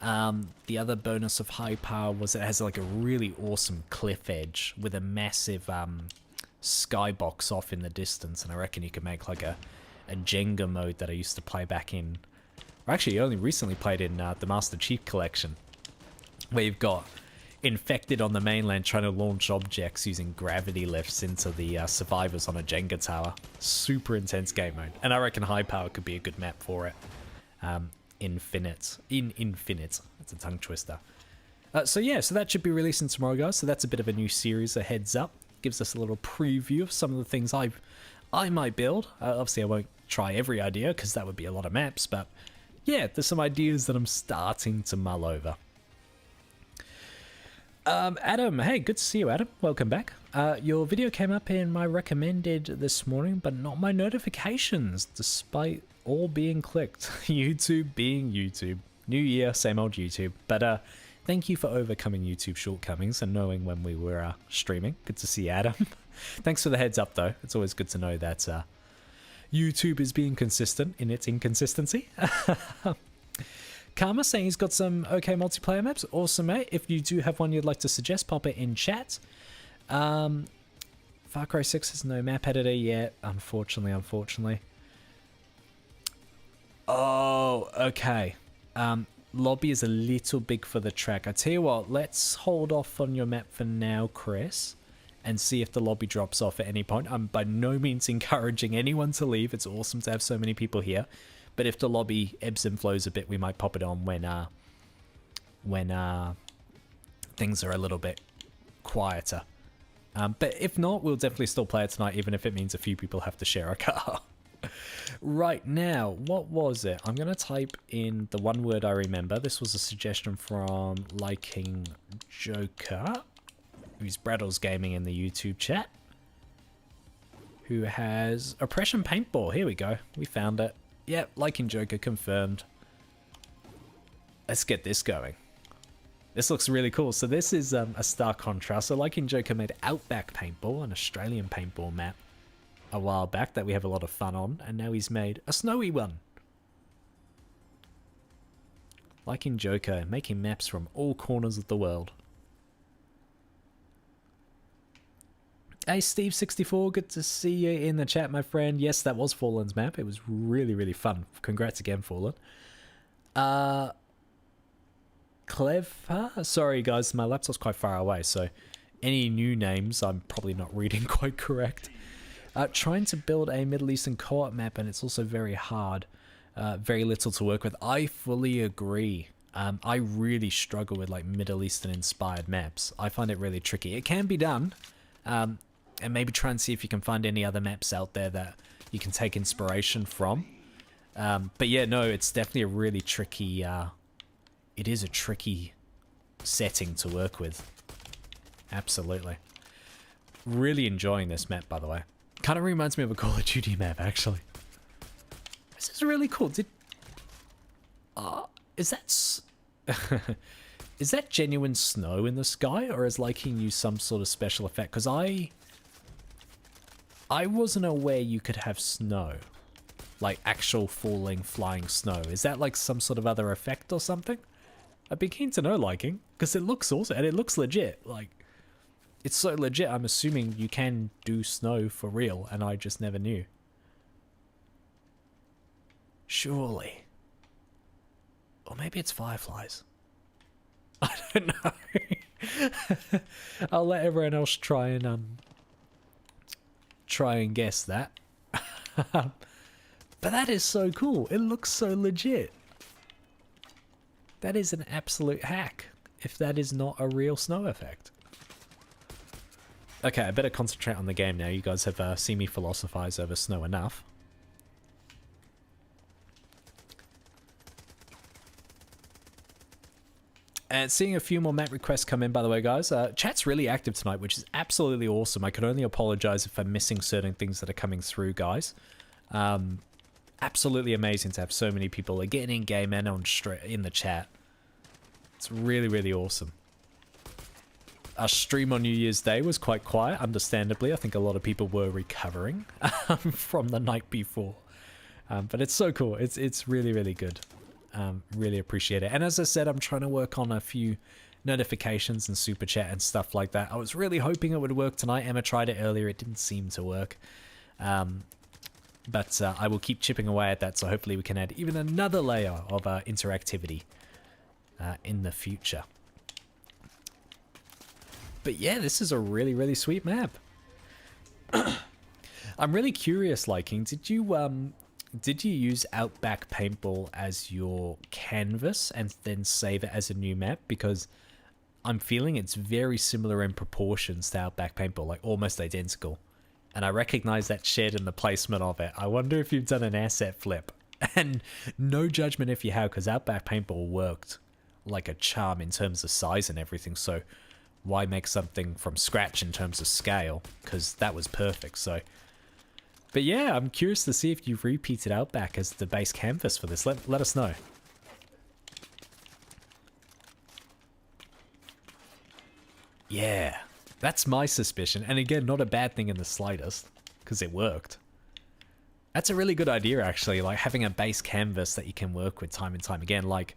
[SPEAKER 1] The other bonus of high power was it has like a really awesome cliff edge with a massive skybox off in the distance, and I reckon you could make like a Jenga mode that I used to play back in, or actually only recently played in the Master Chief Collection, where you've got infected on the mainland trying to launch objects using gravity lifts into the survivors on a Jenga tower. Super intense game mode, and I reckon high power could be a good map for it. Infinite. That's a tongue twister. So yeah, so that should be releasing tomorrow, guys. So that's a bit of a new series, a heads up. Gives us a little preview of some of the things I might build. Obviously, I won't try every idea because that would be a lot of maps, but yeah, there's some ideas that I'm starting to mull over. Adam, hey, good to see you, Adam. Welcome back. Your video came up in my recommended this morning, but not my notifications, despite all being clicked. YouTube being YouTube. New year, same old YouTube. But thank you for overcoming YouTube shortcomings and knowing when we were streaming. Good to see you, Adam. Thanks for the heads up, though. It's always good to know that YouTube is being consistent in its inconsistency. Karma saying he's got some okay multiplayer maps. Awesome, mate. If you do have one you'd like to suggest, pop it in chat. Far Cry 6 has no map editor yet, unfortunately. Oh, okay. Lobby is a little big for the track. I tell you what, let's hold off on your map for now, Chris, and see if the lobby drops off at any point. I'm by no means encouraging anyone to leave. It's awesome to have so many people here. But if the lobby ebbs and flows a bit, we might pop it on when things are a little bit quieter. But if not, we'll definitely still play it tonight, even if it means a few people have to share a car. Right now, what was it? I'm going to type in the one word I remember. This was a suggestion from Liking Joker, who's Braddles Gaming in the YouTube chat, who has Oppression Paintball. Here we go. We found it. Yep, Liking Joker confirmed. Let's get this going. This looks really cool. So this is a stark contrast. So Liking Joker made Outback Paintball, an Australian paintball map, a while back that we have a lot of fun on, and now he's made a snowy one. Liking Joker, making maps from all corners of the world. Hey Steve64, good to see you in the chat, my friend. Yes, that was Fallen's map. It was really, really fun. Congrats again, Fallen. Clever? Sorry guys, my laptop's quite far away, so any new names I'm probably not reading quite correct. Trying to build a Middle Eastern co-op map, and it's also very hard. Very little to work with. I fully agree. I really struggle with like Middle Eastern inspired maps. I find it really tricky. It can be done, and maybe try and see if you can find any other maps out there that you can take inspiration from. But yeah, no, it's definitely a really tricky, it is a tricky setting to work with. Absolutely. Really enjoying this map, by the way. Kind of reminds me of a Call of Duty map, actually. This is really cool. Is that genuine snow in the sky, or is Liking use some sort of special effect? Because I wasn't aware you could have snow, like actual falling, flying snow. Is that like some sort of other effect or something? I'd be keen to know, Liking, because it looks awesome and it looks legit. Like, it's so legit. I'm assuming you can do snow for real, and I just never knew. Surely. Or maybe it's fireflies. I don't know. I'll let everyone else try and guess that. But that is so cool. It looks so legit. That is an absolute hack, if that is not a real snow effect. Okay, I better concentrate on the game now. You guys have seen me philosophize over snow enough. And seeing a few more map requests come in, by the way, guys. Chat's really active tonight, which is absolutely awesome. I can only apologize if I'm missing certain things that are coming through, guys. Absolutely amazing to have so many people again in game and in the chat. It's really, really awesome. Our stream on New Year's Day was quite quiet, understandably. I think a lot of people were recovering from the night before. But it's so cool. It's really, really good. Really appreciate it. And as I said, I'm trying to work on a few notifications and super chat and stuff like that. I was really hoping it would work tonight. Emma tried it earlier. It didn't seem to work. But I will keep chipping away at that. So hopefully we can add even another layer of interactivity in the future. But yeah, this is a really, really sweet map. I'm really curious, Liking, did you use Outback Paintball as your canvas and then save it as a new map? Because I'm feeling it's very similar in proportions to Outback Paintball, like almost identical. And I recognize that shed in the placement of it. I wonder if you've done an asset flip. And no judgment if you have, because Outback Paintball worked like a charm in terms of size and everything. So why make something from scratch in terms of scale? Because that was perfect. So, but yeah, I'm curious to see if you've repeated Outback as the base canvas for this. Let us know. Yeah, that's my suspicion. And again, not a bad thing in the slightest, because it worked. That's a really good idea, actually, like having a base canvas that you can work with time and time again. Like,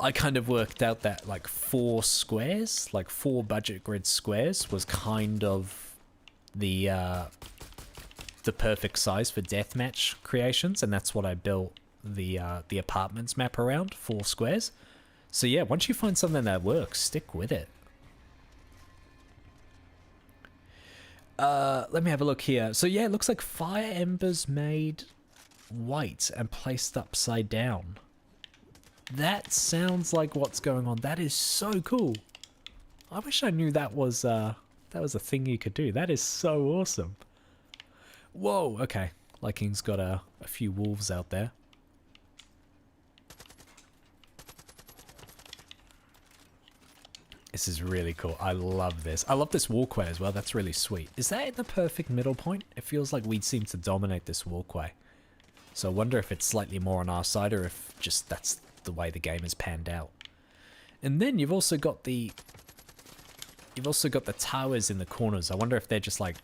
[SPEAKER 1] I kind of worked out that like 4 squares, like 4 budget grid squares was kind of the perfect size for deathmatch creations, and that's what I built the apartments map around, 4 squares. So yeah, once you find something that works, stick with it. Let me have a look here. So yeah, it looks like fire embers made white and placed upside down. That sounds like what's going on. That is so cool. I wish I knew that was a thing you could do. That is so awesome. Whoa, okay. Liking's got a few wolves out there. This is really cool. I love this. I love this walkway as well. That's really sweet. Is that in the perfect middle point? It feels like we'd seem to dominate this walkway. So I wonder if it's slightly more on our side or if just that's the way the game has panned out. And then you've also got the towers in the corners. I wonder if they're just like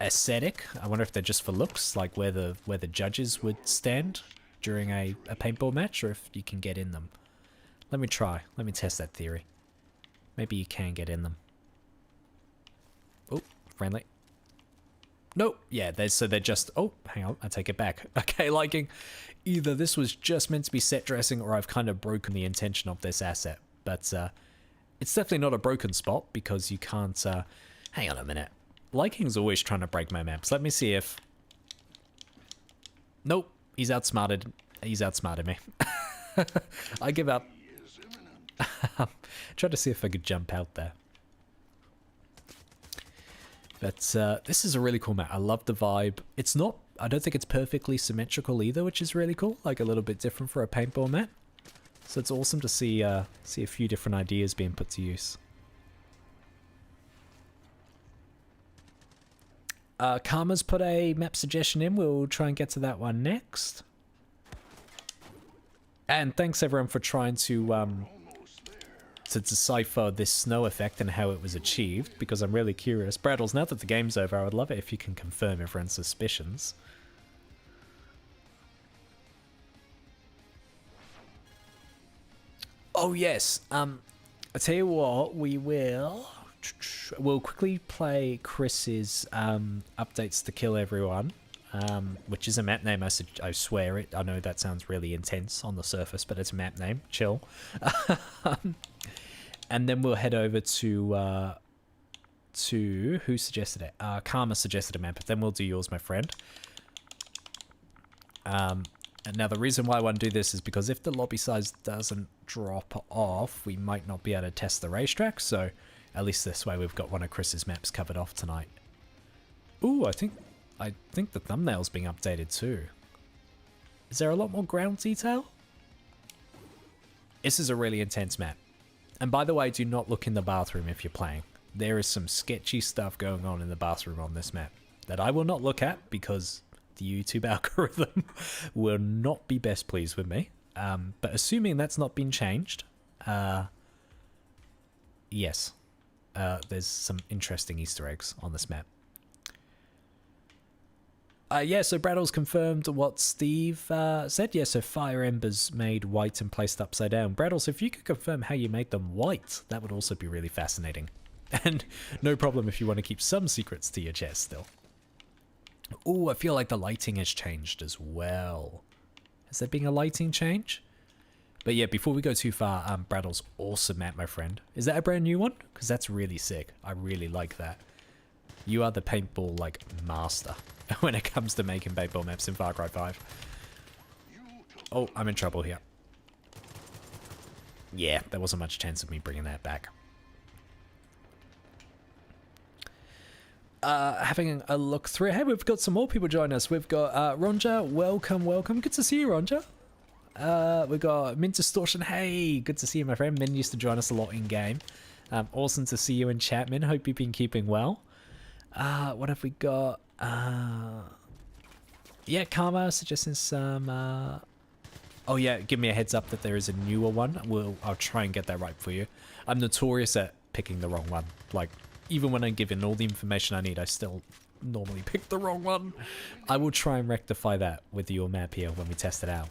[SPEAKER 1] aesthetic. I wonder if they're just for looks, like where the judges would stand during a paintball match, or if you can get in them. Let me test that theory. Maybe you can get in them. Oh, friendly. Nope. Yeah, they're just... Oh, hang on. I take it back. Okay, Liking. Either this was just meant to be set dressing, or I've kind of broken the intention of this asset. But it's definitely not a broken spot, because you can't... hang on a minute. Liking's always trying to break my maps. Let me see if... Nope. He's outsmarted me. I give up. Try to see if I could jump out there. But this is a really cool map. I love the vibe. It's not... I don't think it's perfectly symmetrical either, which is really cool. Like a little bit different for a paintball map. So it's awesome to see a few different ideas being put to use. Karma's put a map suggestion in. We'll try and get to that one next. And thanks everyone for trying to decipher this snow effect and how it was achieved, because I'm really curious. Braddles, now that the game's over, I would love it if you can confirm everyone's suspicions. Oh yes, I tell you what, we'll quickly play Chris's updates to kill everyone, which is a map name. I swear it. I know that sounds really intense on the surface, but it's a map name. Chill. And then we'll head over to who suggested it? Karma suggested a map, but then we'll do yours, my friend. And now the reason why I want to do this is because if the lobby size doesn't drop off, we might not be able to test the racetrack. So at least this way we've got one of Chris's maps covered off tonight. Ooh, I think the thumbnail's being updated too. Is there a lot more ground detail? This is a really intense map. And by the way, do not look in the bathroom if you're playing. There is some sketchy stuff going on in the bathroom on this map that I will not look at, because the YouTube algorithm will not be best pleased with me. But assuming that's not been changed, yes, there's some interesting Easter eggs on this map. Yeah, so Braddle's confirmed what Steve said. Yeah, so fire embers made white and placed upside down. Braddles, if you could confirm how you made them white, that would also be really fascinating. And no problem if you want to keep some secrets to your chest still. Oh, I feel like the lighting has changed as well. Has there been a lighting change? But yeah, before we go too far, Braddle's awesome map, my friend. Is that a brand new one? Because that's really sick. I really like that. You are the paintball, like, master when it comes to making paintball maps in Far Cry 5. Oh, I'm in trouble here. Yeah, there wasn't much chance of me bringing that back. Having a look through. Hey, we've got some more people joining us. We've got Ronja. Welcome, welcome. Good to see you, Ronja. We've got Mint Distortion. Hey, good to see you, my friend. Min used to join us a lot in game. Awesome to see you in chat, Min. Hope you've been keeping well. What have we got? Yeah, Karma suggesting some. Oh yeah, give me a heads up that there is a newer one. I'll try and get that right for you. I'm notorious at picking the wrong one. Like, even when I'm given all the information I need, I still normally pick the wrong one. I will try and rectify that with your map here when we test it out.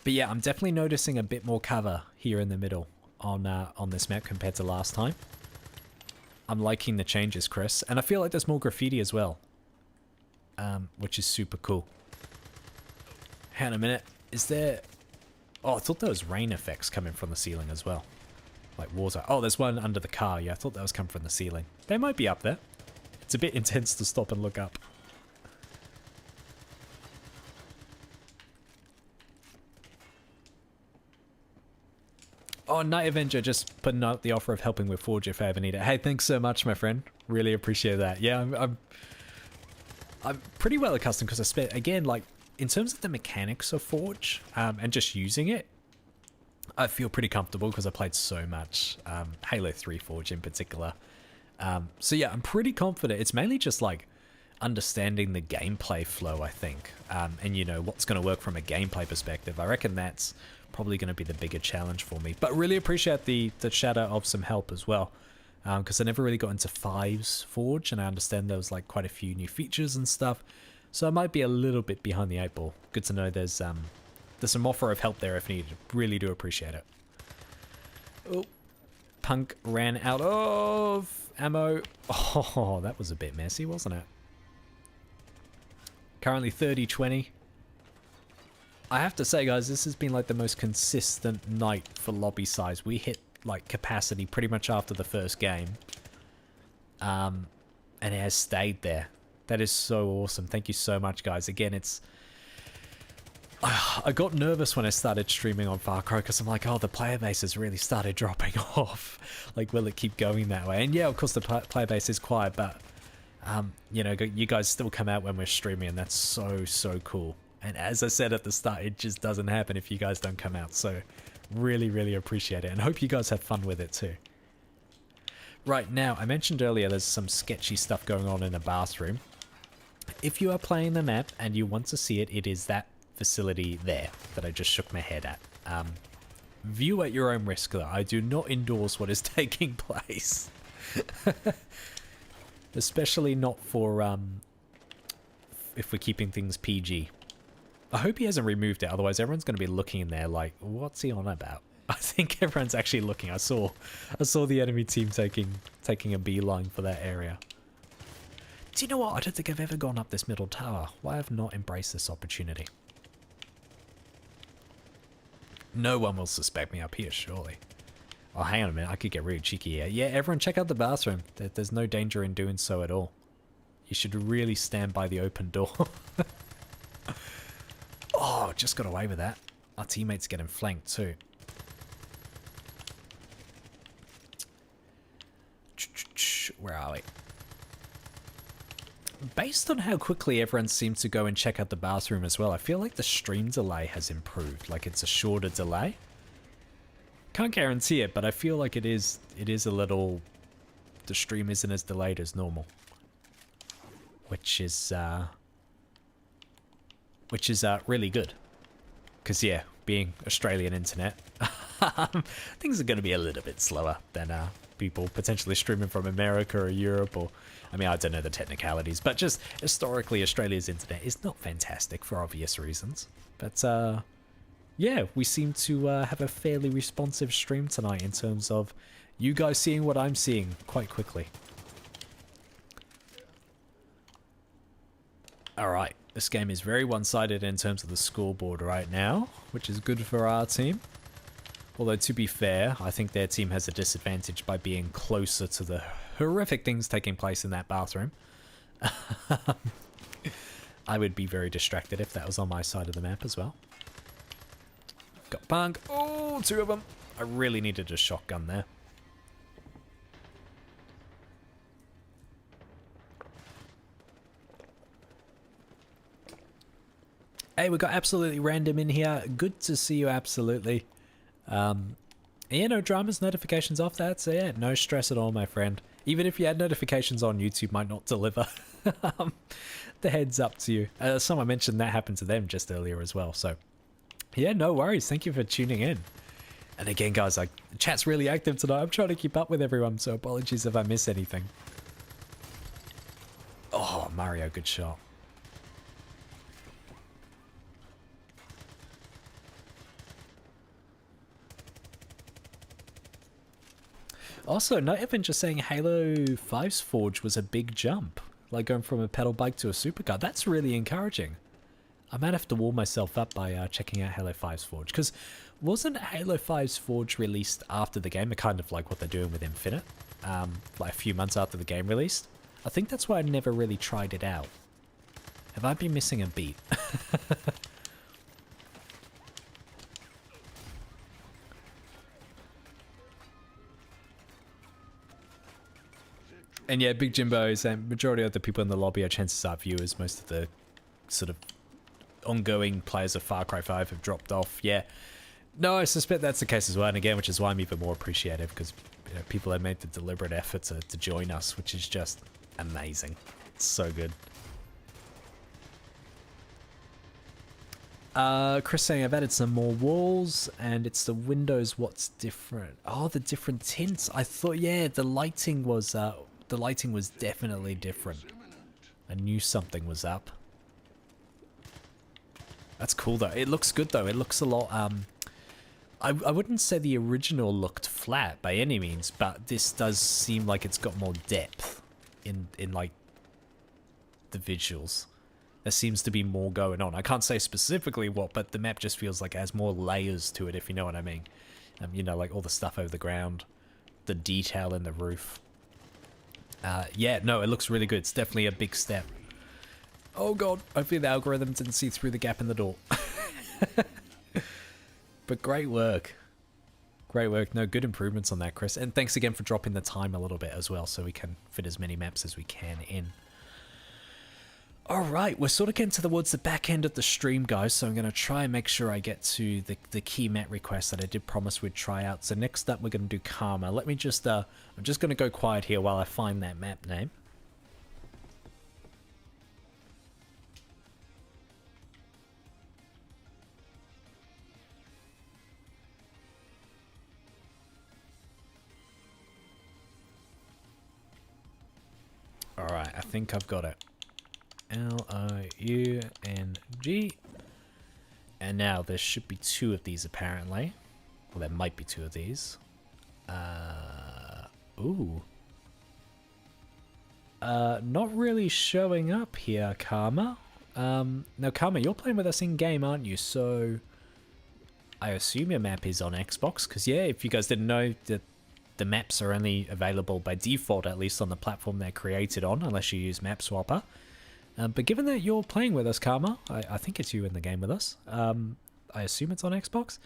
[SPEAKER 1] But yeah, I'm definitely noticing a bit more cover here in the middle on this map compared to last time. I'm liking the changes, Chris. And I feel like there's more graffiti as well. Which is super cool. Hang on a minute. Is there... Oh, I thought there was rain effects coming from the ceiling as well. Like water. Oh, there's one under the car. Yeah, I thought that was coming from the ceiling. They might be up there. It's a bit intense to stop and look up. Oh, Night Avenger just putting out the offer of helping with Forge if I ever need it. Hey, thanks so much, my friend. Really appreciate that. Yeah, I'm pretty well accustomed because I spent, again, like, in terms of the mechanics of Forge and just using it, I feel pretty comfortable because I played so much Halo 3 Forge in particular. So yeah, I'm pretty confident. It's mainly just like understanding the gameplay flow, I think, and you know what's going to work from a gameplay perspective. I reckon that's probably going to be the bigger challenge for me. But really appreciate the shadow of some help as well, because I never really got into 5's Forge, and I understand there was like quite a few new features and stuff. So I might be a little bit behind the 8 ball. Good to know there's some offer of help there if needed. Really do appreciate it. Oh, Punk ran out of ammo. Oh, that was a bit messy, wasn't it? Currently 30-20. I have to say, guys, this has been like the most consistent night for lobby size. We hit like capacity pretty much after the first game. And it has stayed there. That is so awesome. Thank you so much, guys. Again, it's... I got nervous when I started streaming on Far Cry because I'm like, oh, the player base has really started dropping off. Like, will it keep going that way? And yeah, of course, the player base is quiet, but, you know, you guys still come out when we're streaming, and that's so, so cool. And as I said at the start, it just doesn't happen if you guys don't come out. So really, really appreciate it, and hope you guys have fun with it too. Right, now, I mentioned earlier there's some sketchy stuff going on in the bathroom. If you are playing the map and you want to see it, it is that facility there that I just shook my head at. View at your own risk, though. I do not endorse what is taking place. Especially not for, if we're keeping things PG. I hope he hasn't removed it, otherwise everyone's going to be looking in there like, what's he on about? I think everyone's actually looking. I saw the enemy team taking a beeline for that area. Do you know what? I don't think I've ever gone up this middle tower. Why have I not embraced this opportunity? No one will suspect me up here, surely. Oh, hang on a minute. I could get really cheeky here. Yeah, everyone check out the bathroom. There's no danger in doing so at all. You should really stand by the open door. Oh, just got away with that. Our teammates getting flanked too. Where are we? Based on how quickly everyone seems to go and check out the bathroom as well, I feel like the stream delay has improved. Like it's a shorter delay. Can't guarantee it, but I feel like it is a little... The stream isn't as delayed as normal. Which is really good. Because, yeah, being Australian internet, things are going to be a little bit slower than people potentially streaming from America or Europe, or I mean, I don't know the technicalities, but just historically Australia's internet is not fantastic for obvious reasons. But yeah, we seem to have a fairly responsive stream tonight in terms of you guys seeing what I'm seeing quite quickly. Alright, this game is very one-sided in terms of the scoreboard right now, which is good for our team. Although, to be fair, I think their team has a disadvantage by being closer to the horrific things taking place in that bathroom. I would be very distracted if that was on my side of the map as well. Got punk. Oh, two of them. I really needed a shotgun there. Hey, we got Absolutely Random in here. Good to see you, Absolutely. Yeah, no dramas, notifications off that, so yeah, no stress at all, my friend. Even if you had notifications on, YouTube might not deliver. The heads up to you. Someone mentioned that happened to them just earlier as well, so yeah, no worries. Thank you for tuning in. And again, guys, like, chat's really active tonight. I'm trying to keep up with everyone, so apologies if I miss anything. Oh, Mario, good shot. Also, not even just saying Halo 5's Forge was a big jump. Like going from a pedal bike to a supercar. That's really encouraging. I might have to warm myself up by checking out Halo 5's Forge. Because wasn't Halo 5's Forge released after the game? Kind of like what they're doing with Infinite. Like a few months after the game released. I think that's why I never really tried it out. Have I been missing a beat? And yeah, Big Jimbo is saying majority of the people in the lobby are chances are viewers. Most of the sort of ongoing players of Far Cry 5 have dropped off. Yeah. No, I suspect that's the case as well. And again, which is why I'm even more appreciative, because you know, people have made the deliberate effort to join us, which is just amazing. It's so good. Chris saying I've added some more walls and it's the windows. What's different? Oh, the different tints. I thought, yeah, the lighting was definitely different. I knew something was up. That's cool though. It looks good though. It looks a lot. I wouldn't say the original looked flat by any means, but this does seem like it's got more depth in like the visuals. There seems to be more going on. I can't say specifically what, but the map just feels like it has more layers to it, if you know what I mean. You know, like all the stuff over the ground, the detail in the roof. Yeah, no, it looks really good. It's definitely a big step. Oh god, hopefully the algorithm didn't see through the gap in the door. But great work. Great work. No, good improvements on that, Chris. And thanks again for dropping the time a little bit as well, so we can fit as many maps as we can in. Alright, we're sort of getting towards the back end of the stream, guys, so I'm going to try and make sure I get to the key map requests that I did promise we'd try out. So next up, we're going to do Karma. Let me just, I'm just going to go quiet here while I find that map name. Alright, I think I've got it. L-O-U-N-G. And now there should be two of these apparently. Well, there might be two of these. Ooh. Not really showing up here, Karma. Now Karma, you're playing with us in game, aren't you? So I assume your map is on Xbox, because yeah, if you guys didn't know, that the maps are only available by default, at least on the platform they're created on, unless you use Map Swapper. But given that you're playing with us, Karma, I think it's you in the game with us. I assume it's on Xbox.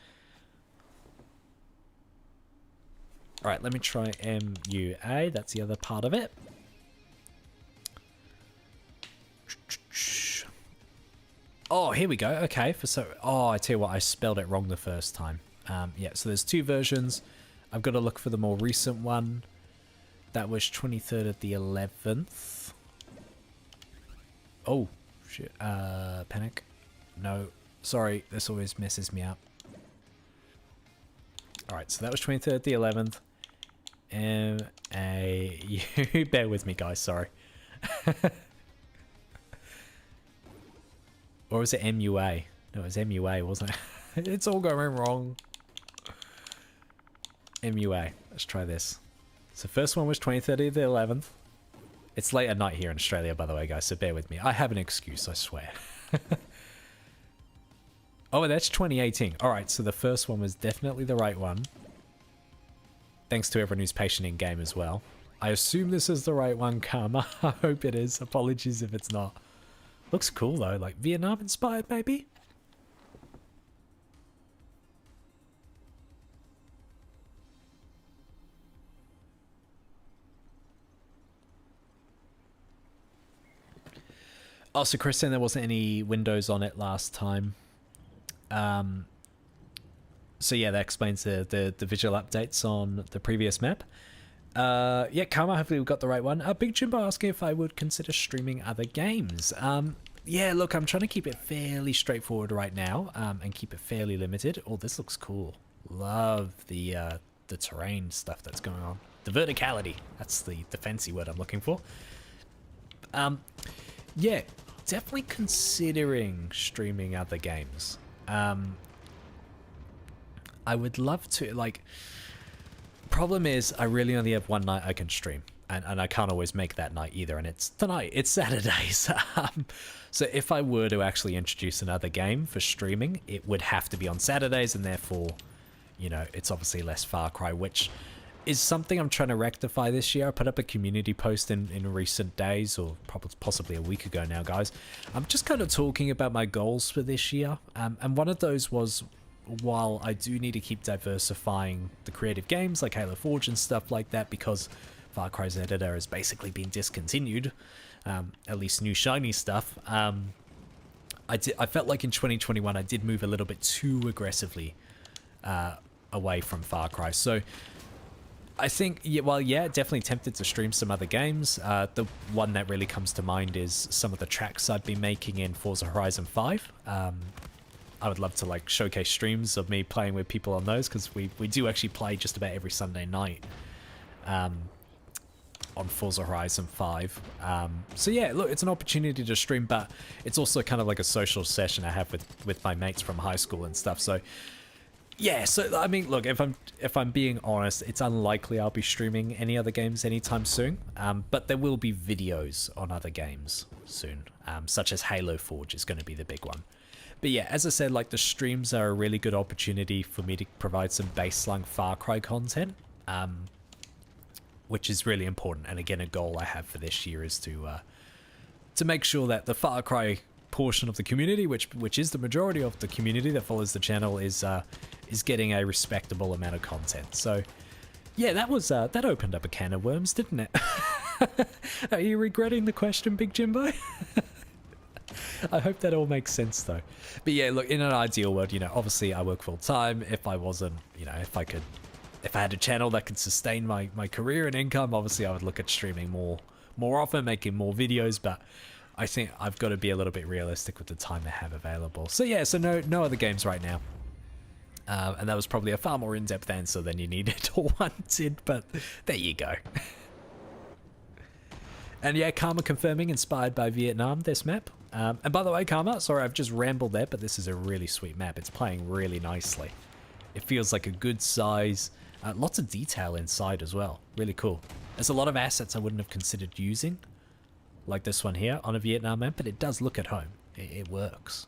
[SPEAKER 1] Alright, let me try MUA. That's the other part of it. Oh, here we go. Okay. Oh, I tell you what, I spelled it wrong the first time. Yeah, so there's two versions. I've got to look for the more recent one. That was 23rd of the 11th. Oh, shit. Panic. No. Sorry, this always messes me up. Alright, so that was 23rd of the 11th. M-A... You bear with me, guys, sorry. Or was it M-U-A? No, it was M-U-A, wasn't it? It's all going wrong. M-U-A. Let's try this. So first one was 23rd the 11th. It's late at night here in Australia, by the way, guys, so bear with me. I have an excuse, I swear. Oh, that's 2018. Alright, so the first one was definitely the right one. Thanks to everyone who's patient in game as well. I assume this is the right one, Karma. I hope it is. Apologies if it's not. Looks cool though, like Vietnam inspired maybe? Also, Kristen, there wasn't any windows on it last time. So yeah, that explains the visual updates on the previous map. Yeah, Karma, hopefully we got the right one. Big Jimbo asking if I would consider streaming other games. Yeah, look, I'm trying to keep it fairly straightforward right now, and keep it fairly limited. Oh, this looks cool. Love the terrain stuff that's going on. The verticality, that's the fancy word I'm looking for. Yeah, definitely considering streaming other games. I would love to, like, problem is I really only have one night I can stream, and I can't always make that night either, and it's tonight, it's Saturdays. So if I were to actually introduce another game for streaming, it would have to be on Saturdays, and therefore, you know, it's obviously less Far Cry, which is something I'm trying to rectify this year. I put up a community post in recent days, or probably possibly a week ago now, guys. I'm just kind of talking about my goals for this year, and one of those was, while I do need to keep diversifying the creative games like Halo Forge and stuff like that, because Far Cry's editor has basically been discontinued, at least new shiny stuff, I felt like in 2021 I did move a little bit too aggressively away from Far Cry. So I think, yeah, well, yeah, definitely tempted to stream some other games. The one that really comes to mind is some of the tracks I've been making in Forza Horizon 5. I would love to like showcase streams of me playing with people on those, because we do actually play just about every Sunday night on Forza Horizon 5. So yeah, look, it's an opportunity to stream, but it's also kind of like a social session I have with my mates from high school and stuff. So yeah, so I mean, look, if I'm being honest, it's unlikely I'll be streaming any other games anytime soon. But there will be videos on other games soon, such as Halo Forge is going to be the big one. But yeah, as I said, like, the streams are a really good opportunity for me to provide some baseline Far Cry content, which is really important. And again, a goal I have for this year is to make sure that the Far Cry portion of the community, which is the majority of the community that follows the channel, is getting a respectable amount of content. So yeah, that opened up a can of worms, didn't it? Are you regretting the question, Big Jimbo? I hope that all makes sense though. But yeah, look, in an ideal world, you know, obviously I work full time. If I wasn't, you know, if I had a channel that could sustain my career and income, obviously I would look at streaming more often, making more videos, but I think I've got to be a little bit realistic with the time I have available. So yeah, so no other games right now. And that was probably a far more in-depth answer than you needed or wanted, but there you go. And yeah, Karma confirming, inspired by Vietnam, this map. And by the way, Karma, sorry, I've just rambled there, but this is a really sweet map. It's playing really nicely. It feels like a good size. Lots of detail inside as well. Really cool. There's a lot of assets I wouldn't have considered using, like this one here on a Vietnam map, but it does look at home. It works.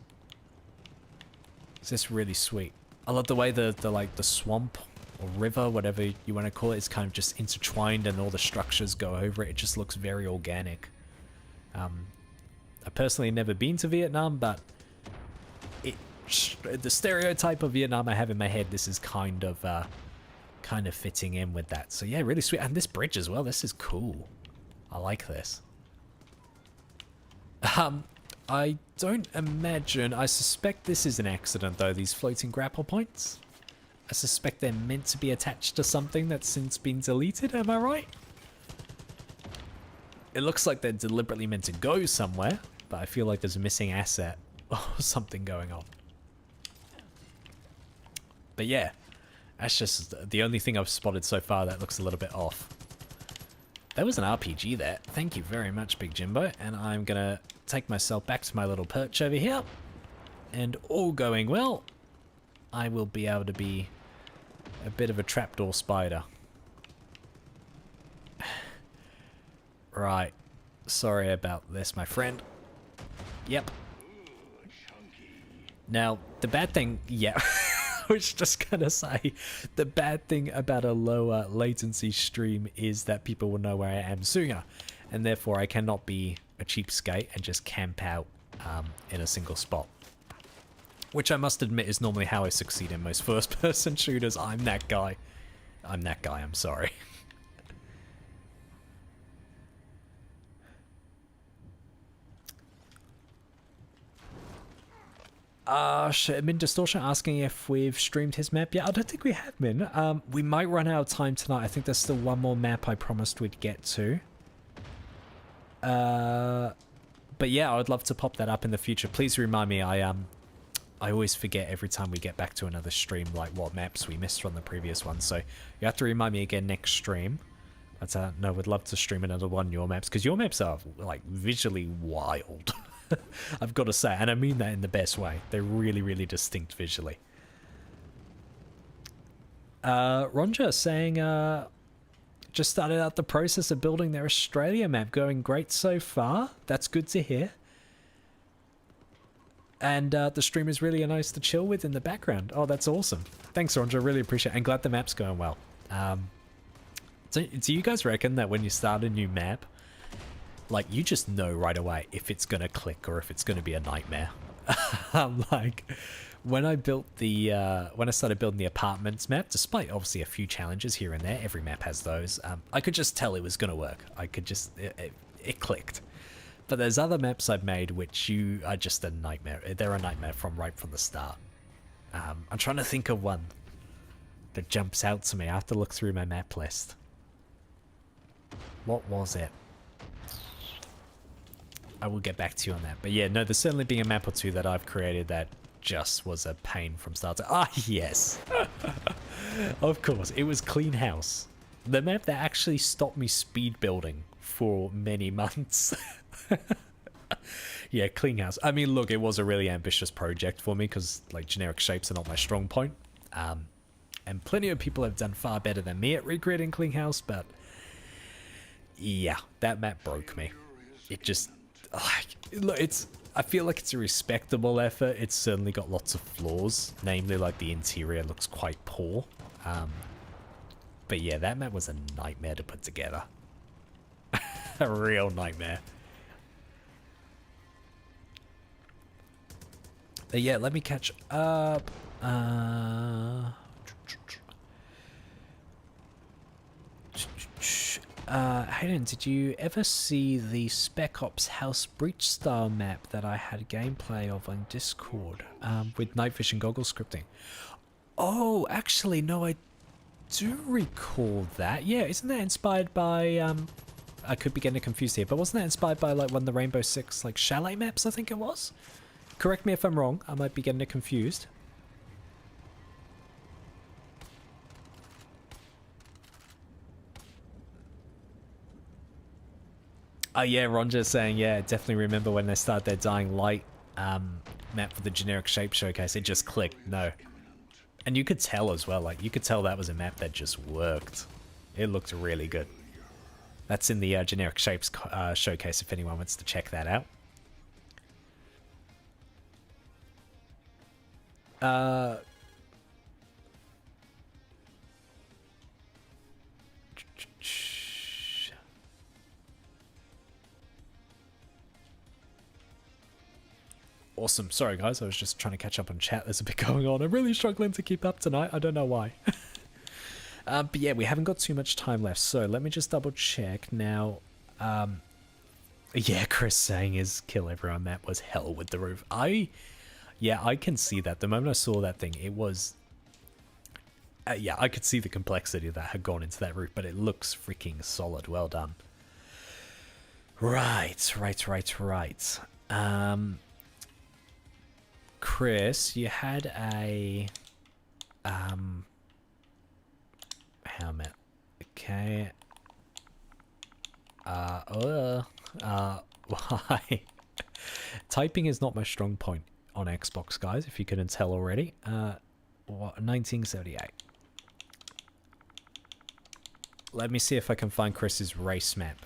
[SPEAKER 1] It's just really sweet. I love the way the swamp or river, whatever you want to call it, is kind of just intertwined and all the structures go over it. It just looks very organic. I personally never been to Vietnam, but the stereotype of Vietnam I have in my head, this is kind of fitting in with that. So yeah, really sweet. And this bridge as well, this is cool. I like this. I don't imagine, I suspect this is an accident though, these floating grapple points. I suspect they're meant to be attached to something that's since been deleted, am I right? It looks like they're deliberately meant to go somewhere, but I feel like there's a missing asset or something going on. But yeah, That's just the only thing I've spotted so far that looks a little bit off. There was an RPG there. Thank you very much, Big Jimbo. And I'm going to take myself back to my little perch over here. And all going well, I will be able to be a bit of a trapdoor spider. Right. Sorry about this, my friend. Yep. Now, the bad thing... Yeah. I was just gonna say, the bad thing about a lower latency stream is that people will know where I am sooner, and therefore I cannot be a cheapskate and just camp out in a single spot. Which I must admit is normally how I succeed in most first-person shooters. I'm that guy. I'm sorry. Min Distortion asking if we've streamed his map. Yeah, I don't think we have, Min. We might run out of time tonight. I think there's still one more map I promised we'd get to. But yeah, I would love to pop that up in the future. Please remind me. I always forget every time we get back to another stream, like what maps we missed from the previous one. So you have to remind me again next stream. But no, we'd love to stream another one of your maps, because your maps are like visually wild. I've got to say, and I mean that in the best way. They're really, really distinct visually. Ronja saying, just started out the process of building their Australia map. Going great so far. That's good to hear. And the stream is really nice to chill with in the background. Oh, that's awesome. Thanks, Ronja. Really appreciate it. And glad the map's going well. So do you guys reckon that when you start a new map, like, you just know right away if it's gonna click or if it's gonna be a nightmare? Like, when I built the, when I started building the apartments map, despite obviously a few challenges here and there, every map has those, I could just tell it was gonna work. I could just, it clicked. But there's other maps I've made which are just a nightmare. They're a nightmare right from the start. I'm trying to think of one that jumps out to me. I have to look through my map list. What was it? I will get back to you on that. But yeah, no, there's certainly been a map or two that I've created that just was a pain from start to... Ah, yes. Of course, it was Clean House. The map that actually stopped me speed building for many months. Yeah, Clean House. I mean, look, it was a really ambitious project for me because, like, generic shapes are not my strong point. And plenty of people have done far better than me at recreating Clean House, but... yeah, that map broke me. It just... I feel like it's a respectable effort. It's certainly got lots of flaws, namely like the interior looks quite poor. But yeah, that map was a nightmare to put together. A real nightmare. But yeah, let me catch up. Hayden, did you ever see the Spec Ops House Breach style map that I had gameplay of on Discord with night vision goggle scripting? Oh, actually, no, I do recall that. Yeah, isn't that inspired by, I could be getting confused here, but wasn't that inspired by like one of the Rainbow Six like chalet maps, I think it was? Correct me if I'm wrong, I might be getting it confused. Oh yeah, Ronja's saying, yeah, definitely remember when they started their Dying Light map for the generic shape showcase, it just clicked, no. And you could tell as well, like, you could tell that was a map that just worked. It looked really good. That's in the generic shapes showcase if anyone wants to check that out. Awesome. Sorry, guys. I was just trying to catch up on chat. There's a bit going on. I'm really struggling to keep up tonight. I don't know why. But yeah, we haven't got too much time left. So let me just double check now. Yeah, Chris saying his kill everyone map was hell with the roof. Yeah, I can see that. The moment I saw that thing, it was... yeah, I could see the complexity that had gone into that roof, but it looks freaking solid. Well done. Right. Chris, you had a helmet. Okay. Why? Typing is not my strong point on Xbox, guys, if you couldn't tell already. What, 1978. Let me see if I can find Chris's race map.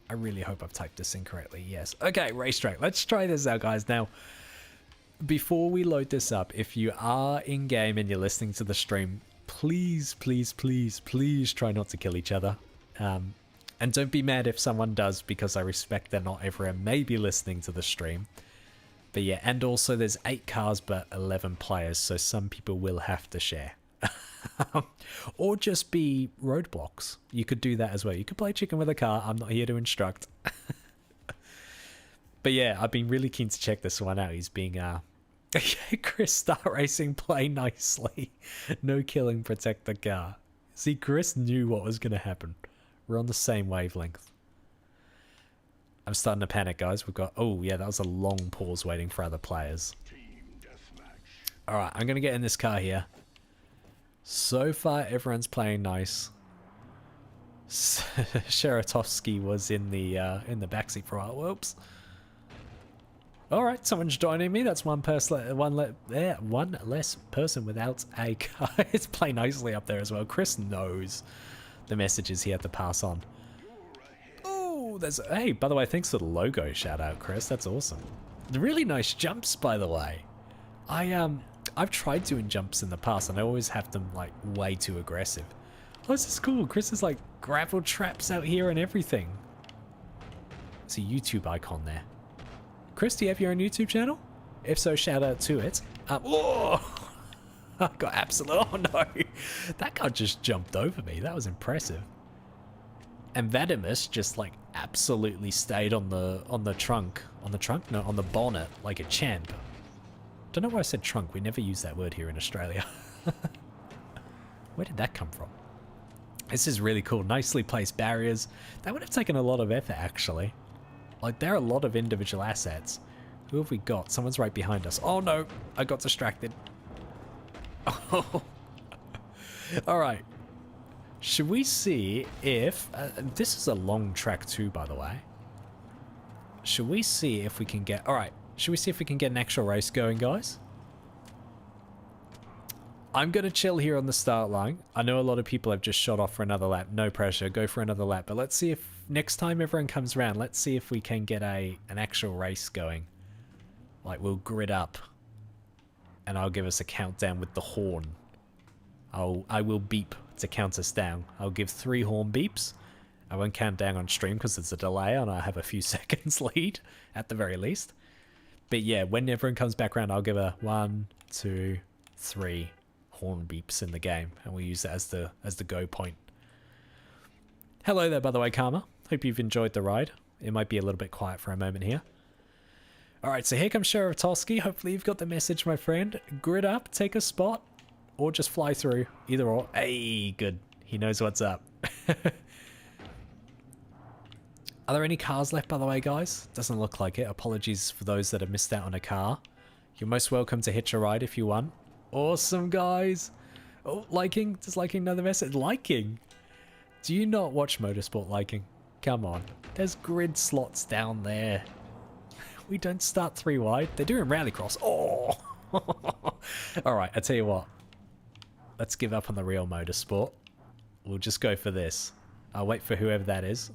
[SPEAKER 1] I really hope I've typed this in correctly. Yes. Okay, racetrack. Let's try this out, guys. Now, before we load this up, if you are in-game and you're listening to the stream, please, please, please, please try not to kill each other. And don't be mad if someone does, because I respect that not everyone may be listening to the stream. But yeah, and also there's 8 cars but 11 players, so some people will have to share. Or just be roadblocks. You could do that as well. You could play chicken with a car. I'm not here to instruct. But yeah, I've been really keen to check this one out. He's being Chris, start racing, play nicely. No killing, protect the car. See, Chris knew what was going to happen. We're on the same wavelength. I'm starting to panic, guys. We've got... Oh, yeah, that was a long pause waiting for other players. Alright, I'm going to get in this car here. So far, everyone's playing nice. Sheratovsky was in the backseat for a while. Whoops. Alright, someone's joining me. That's one less person without a car. It's playing nicely up there as well. Chris knows the messages he had to pass on. Oh, there's... Hey, by the way, thanks for the logo shout out, Chris. That's awesome. Really nice jumps, by the way. I've tried doing jumps in the past and I always have them like way too aggressive. Oh, this is cool. Chris is like gravel traps out here and everything. It's a YouTube icon there. Chris, do you have your own YouTube channel? If so, shout out to it. Oh, I got absolute... Oh no, that guy just jumped over me. That was impressive. And Vadimus just like absolutely stayed on the trunk. On the trunk? No, on the bonnet like a champ. Don't know why I said trunk. We never use that word here in Australia. Where did that come from? This is really cool. Nicely placed barriers. That would have taken a lot of effort, actually. Like, there are a lot of individual assets. Who have we got? Someone's right behind us. Oh, no. I got distracted. Oh. All right. Should we see if... this is a long track, too, by the way. Should we see if we can get... All right. Should we see if we can get an actual race going, guys? I'm going to chill here on the start line. I know a lot of people have just shot off for another lap. No pressure. Go for another lap. But let's see if next time everyone comes around, let's see if we can get an actual race going. Like, we'll grid up. And I'll give us a countdown with the horn. I will beep to count us down. I'll give 3 horn beeps. I won't count down on stream because there's a delay and I have a few seconds lead at the very least. But yeah, when everyone comes back around, I'll give a 1, 2, 3 horn beeps in the game, and we'll use that as the go point. Hello there, by the way, Karma. Hope you've enjoyed the ride. It might be a little bit quiet for a moment here. All right, so here comes Sheriff Tosky. Hopefully you've got the message, my friend. Grid up, take a spot, or just fly through. Either or. Hey, good. He knows what's up. Are there any cars left, by the way, guys? Doesn't look like it. Apologies for those that have missed out on a car. You're most welcome to hitch a ride if you want. Awesome, guys. Oh, liking? Does liking know the message? Liking? Do you not watch Motorsport Liking? Come on. There's grid slots down there. We don't start 3 wide. They do in Rallycross. Oh! Alright, I tell you what. Let's give up on the real Motorsport. We'll just go for this. I'll wait for whoever that is.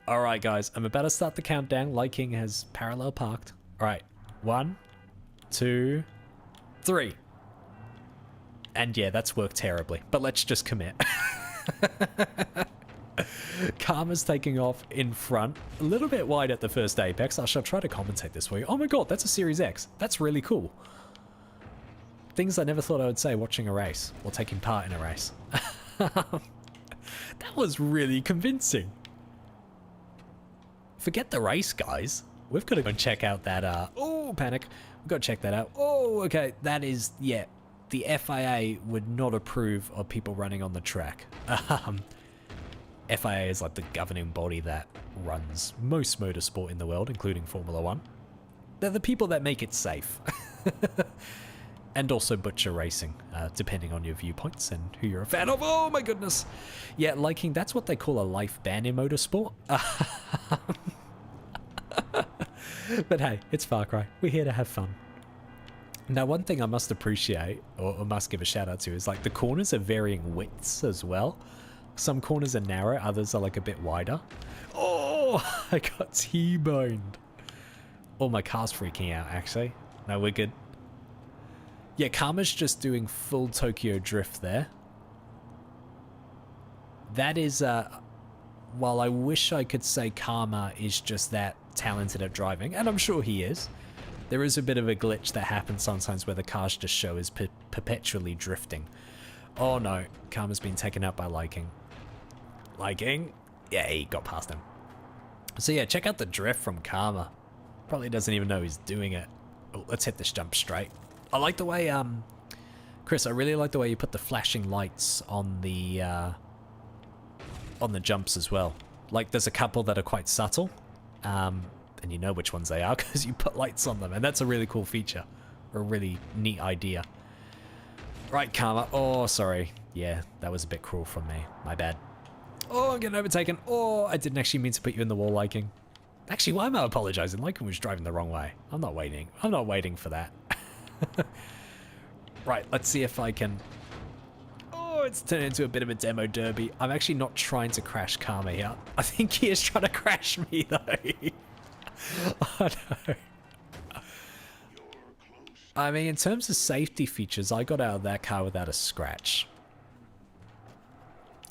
[SPEAKER 1] Alright, guys. I'm about to start the countdown. Liking has parallel parked. Alright. 1, 2, 3. And yeah, that's worked terribly. But let's just commit. Karma's taking off in front. A little bit wide at the first apex. I shall try to commentate this for you. Oh my god, that's a Series X. That's really cool. Things I never thought I would say watching a race. Or taking part in a race. That was really convincing. Forget the race, guys. We've got to go and check out that, oh, panic. We've got to check that out. Oh, okay. That is, yeah. The FIA would not approve of people running on the track. FIA is like the governing body that runs most motorsport in the world, including Formula 1. They're the people that make it safe. And also Butcher Racing, depending on your viewpoints and who you're a fan of. Oh my goodness. Yeah, liking, that's what they call a life ban in motorsport. But hey, it's Far Cry. We're here to have fun. Now, one thing I must appreciate, or must give a shout out to, is like the corners are varying widths as well. Some corners are narrow, others are like a bit wider. Oh, I got T-boned. Oh, my car's freaking out, actually. No, we're good. Yeah, Karma's just doing full Tokyo Drift there. That is, while I wish I could say Karma is just that talented at driving, and I'm sure he is, there is a bit of a glitch that happens sometimes where the cars just show as perpetually drifting. Oh no, Karma's been taken out by Liking. Liking? Yeah, he got past him. So yeah, check out the drift from Karma. Probably doesn't even know he's doing it. Oh, let's hit this jump straight. I like the way, Chris, I really like the way you put the flashing lights on the jumps as well. Like, there's a couple that are quite subtle, and you know which ones they are because you put lights on them, and that's a really cool feature, or a really neat idea. Right, Karma. Oh, sorry. Yeah, that was a bit cruel from me. My bad. Oh, I'm getting overtaken. Oh, I didn't actually mean to put you in the wall, Liking. Actually, why am I apologizing? Liking was driving the wrong way. I'm not waiting. I'm not waiting for that. Right, let's see if I can... Oh, it's turned into a bit of a demo derby. I'm actually not trying to crash Karma here. I think he is trying to crash me, though. Oh, no. I mean, in terms of safety features, I got out of that car without a scratch.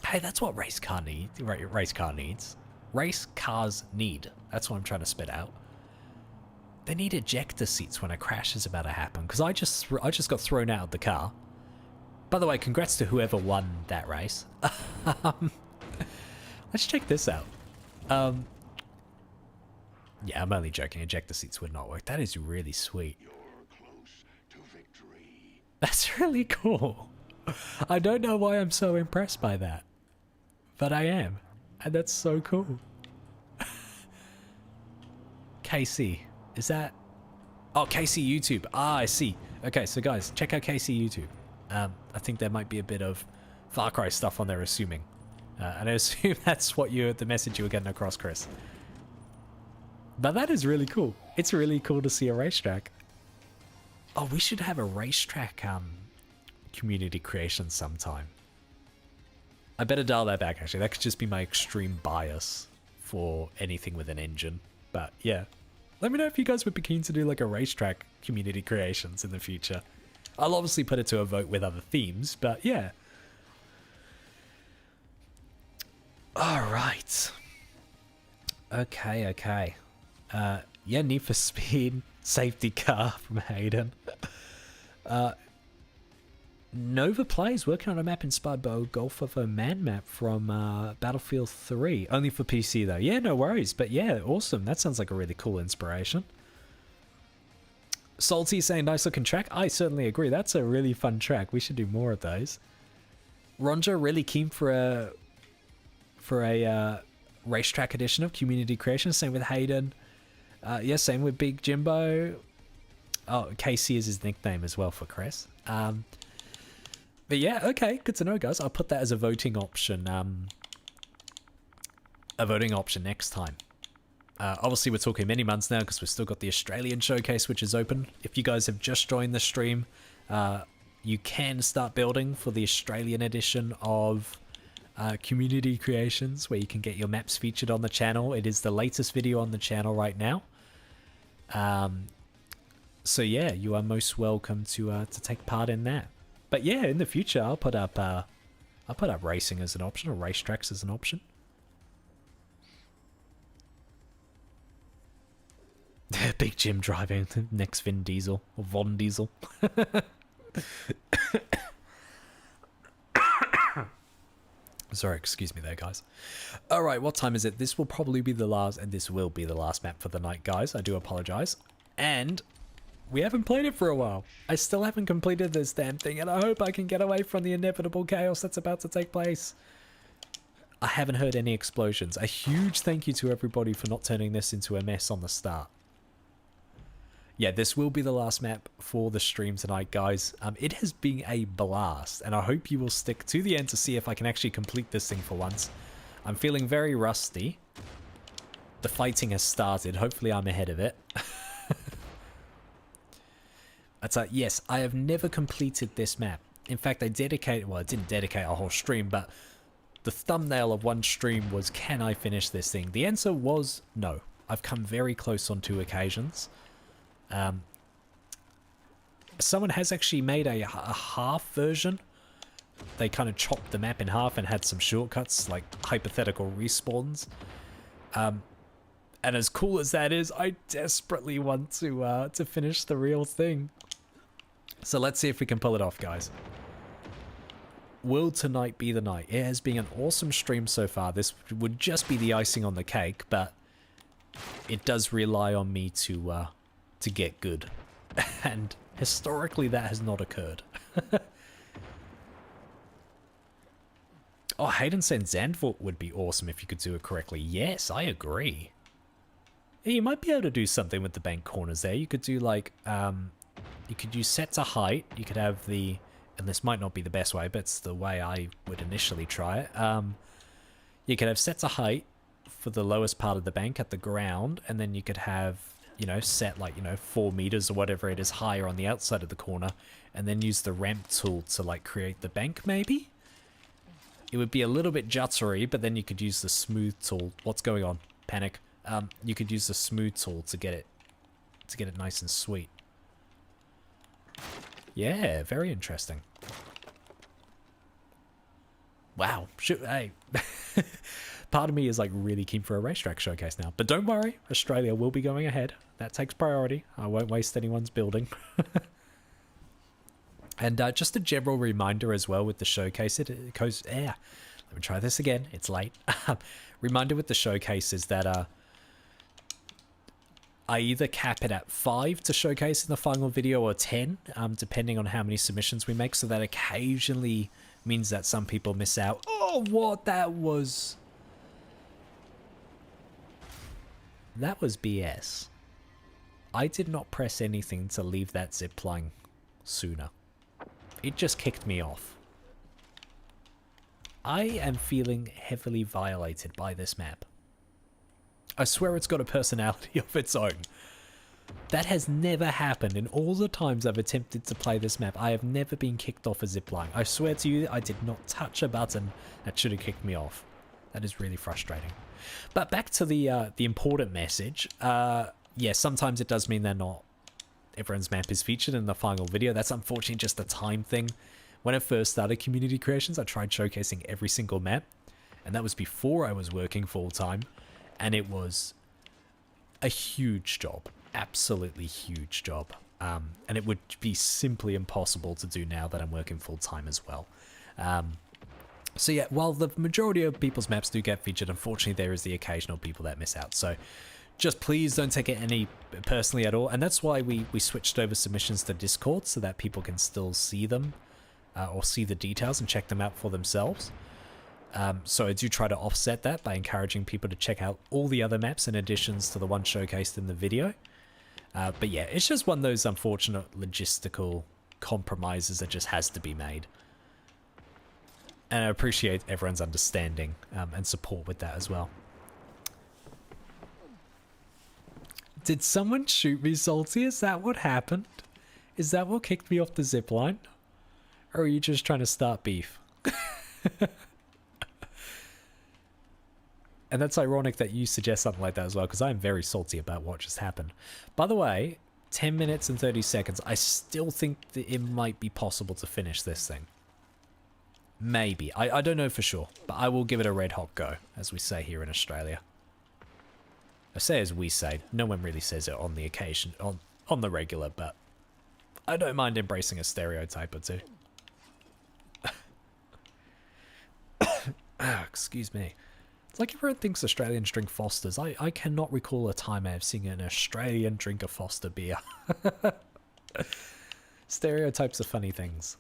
[SPEAKER 1] Hey, that's what race car needs. Race cars need. That's what I'm trying to spit out. They need ejector seats when a crash is about to happen, because I just got thrown out of the car. By the way, congrats to whoever won that race. Let's check this out. Yeah, I'm only joking. Ejector seats would not work. That is really sweet.
[SPEAKER 2] You're close to victory.
[SPEAKER 1] That's really cool. I don't know why I'm so impressed by that, but I am, and that's so cool. KC. Is that... Oh, KC YouTube. Ah, I see. Okay, so guys, check out KC YouTube. I think there might be a bit of Far Cry stuff on there, assuming. And I assume that's what the message you were getting across, Chris. But that is really cool. It's really cool to see a racetrack. Oh, we should have a racetrack community creation sometime. I better dial that back, actually. That could just be my extreme bias for anything with an engine. But yeah. Let me know if you guys would be keen to do like a racetrack community creations in the future. I'll obviously put it to a vote with other themes, but yeah. Alright. Okay. Yeah, Need for Speed safety car from Hayden. Nova Plays working on a map inspired by Gulf of Oman map from Battlefield 3. Only for PC though. Yeah, no worries. But yeah, awesome. That sounds like a really cool inspiration. Salty saying nice looking track. I certainly agree. That's a really fun track. We should do more of those. Ronja really keen for a racetrack edition of Community Creation. Same with Hayden. Yeah, same with Big Jimbo. Oh, KC is his nickname as well for Chris. But yeah, okay, good to know, guys. I'll put that as a voting option. A voting option next time. Obviously, we're talking many months now because we've still got the Australian showcase, which is open. If you guys have just joined the stream, you can start building for the Australian edition of Community Creations, where you can get your maps featured on the channel. It is the latest video on the channel right now. So yeah, you are most welcome to take part in that. But yeah, in the future, I'll put up racing as an option, or racetracks as an option. Big Jim driving next Vin Diesel or Von Diesel. Sorry, excuse me there, guys. All right, what time is it? This will probably be the last, and this will be the last map for the night, guys. I do apologize. And we haven't played it for a while. I still haven't completed this damn thing, and I hope I can get away from the inevitable chaos that's about to take place. I haven't heard any explosions. A huge thank you to everybody for not turning this into a mess on the start.
[SPEAKER 3] yeah, this will be the last map for the stream tonight, guys. It has been a blast, and I hope you will stick to the end to see if I can actually complete this thing for once. I'm feeling very rusty. The fighting has started. Hopefully I'm ahead of it. Yes, I have never completed this map. In fact, I didn't dedicate a whole stream, but the thumbnail of one stream was, can I finish this thing? The answer was no. I've come very close on 2 occasions. Someone has actually made a half version. They kind of chopped the map in half and had some shortcuts, like hypothetical respawns. And as cool as that is, I desperately want to finish the real thing. So let's see if we can pull it off, guys. Will tonight be the night? It has been an awesome stream so far. This would just be the icing on the cake, but it does rely on me to get good. And historically, that has not occurred. Oh, Hayden said Zandvoort would be awesome if you could do it correctly. Yes, I agree. Yeah, you might be able to do something with the bank corners there. You could do like, you could use set to height. You could have the, and this might not be the best way, but it's the way I would initially try it. You could have set to height for the lowest part of the bank at the ground, and then you could have, you know, set like, you know, 4 meters or whatever it is higher on the outside of the corner, and then use the ramp tool to like create the bank maybe? It would be a little bit juttery, but then you could use the smooth tool. What's going on? Panic. You could use the smooth tool to get it nice and sweet. Yeah, very interesting. Wow. Hey. Part of me is like really keen for a racetrack showcase now. But don't worry, Australia will be going ahead. That takes priority. I won't waste anyone's building. And just a general reminder as well with the showcase, it goes, let me try this again, it's late. Reminder with the showcase is that I either cap it at 5 to showcase in the final video or 10, depending on how many submissions we make, so that occasionally means that some people miss out. Oh, what? That was BS. I did not press anything to leave that zipline sooner. It just kicked me off. I am feeling heavily violated by this map. I swear it's got a personality of its own. That has never happened in all the times I've attempted to play this map. I have never been kicked off a zipline. I swear to you, I did not touch a button that should have kicked me off. That is really frustrating. But back to the important message. Yeah, sometimes it does mean they're not. Everyone's map is featured in the final video. That's unfortunately just a time thing. When I first started community creations, I tried showcasing every single map, and that was before I was working full-time, and it was a huge job, absolutely huge job, and it would be simply impossible to do now that I'm working full-time as well. So yeah, while the majority of people's maps do get featured, unfortunately there is the occasional people that miss out, so just please don't take it any personally at all. And that's why we switched over submissions to Discord, so that people can still see them or see the details and check them out for themselves. So I do try to offset that by encouraging people to check out all the other maps in additions to the one showcased in the video. But yeah, it's just one of those unfortunate logistical compromises that just has to be made. And I appreciate everyone's understanding and support with that as well. Did someone shoot me, Salty? Is that what happened? Is that what kicked me off the zipline? Or are you just trying to start beef? And that's ironic that you suggest something like that as well, because I'm very salty about what just happened. By the way, 10 minutes and 30 seconds. I still think that it might be possible to finish this thing. Maybe. I don't know for sure, but I will give it a red hot go, as we say here in Australia. I say as we say, no one really says it on the occasion, on the regular, but I don't mind embracing a stereotype or two. Excuse me. It's like everyone thinks Australians drink Fosters. I cannot recall a time I have seen an Australian drink a Foster beer. Stereotypes are funny things.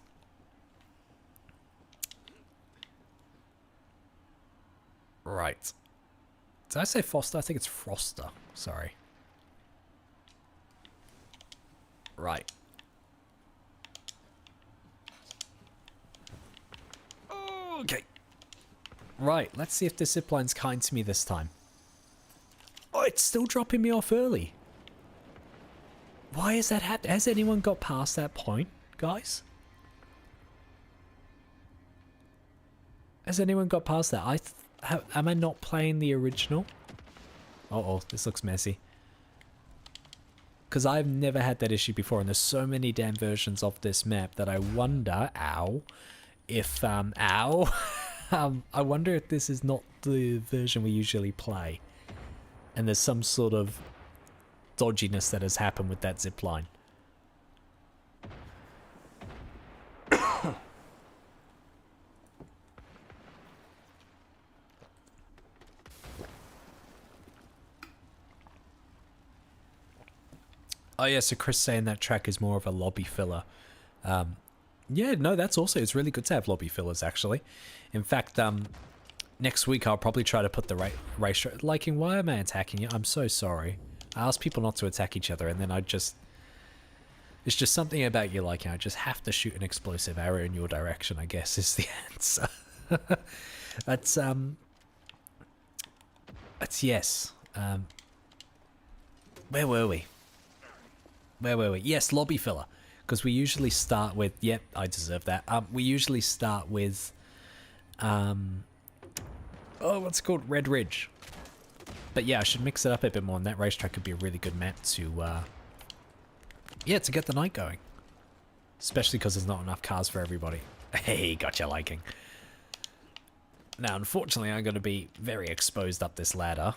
[SPEAKER 3] Right. Did I say Foster? I think it's Froster. Sorry. Right. Okay. Right, let's see if the zipline's kind to me this time. Oh, it's still dropping me off early. Why is that happening? Has anyone got past that point, guys? Has anyone got past that? Am I not playing the original? Uh-oh, this looks messy. Because I've never had that issue before, and there's so many damn versions of this map that I wonder, if, I wonder if this is not the version we usually play. And there's some sort of dodginess that has happened with that zip line. Oh yeah, so Chris saying that track is more of a lobby filler. Yeah, no, that's also, it's really good to have lobby fillers actually. In fact, next week I'll probably try to put the race. Liking, why am I attacking you? I'm so sorry. I ask people not to attack each other, and then it's just something about you, like, I just have to shoot an explosive arrow in your direction, I guess, is the answer. That's yes. Where were we? Yes, lobby filler. Because we usually start with, yep, I deserve that. We usually start with, what's it called? Red Ridge. But yeah, I should mix it up a bit more, and that racetrack could be a really good map to, to get the night going. Especially because there's not enough cars for everybody. Hey, gotcha liking. Now, unfortunately, I'm going to be very exposed up this ladder,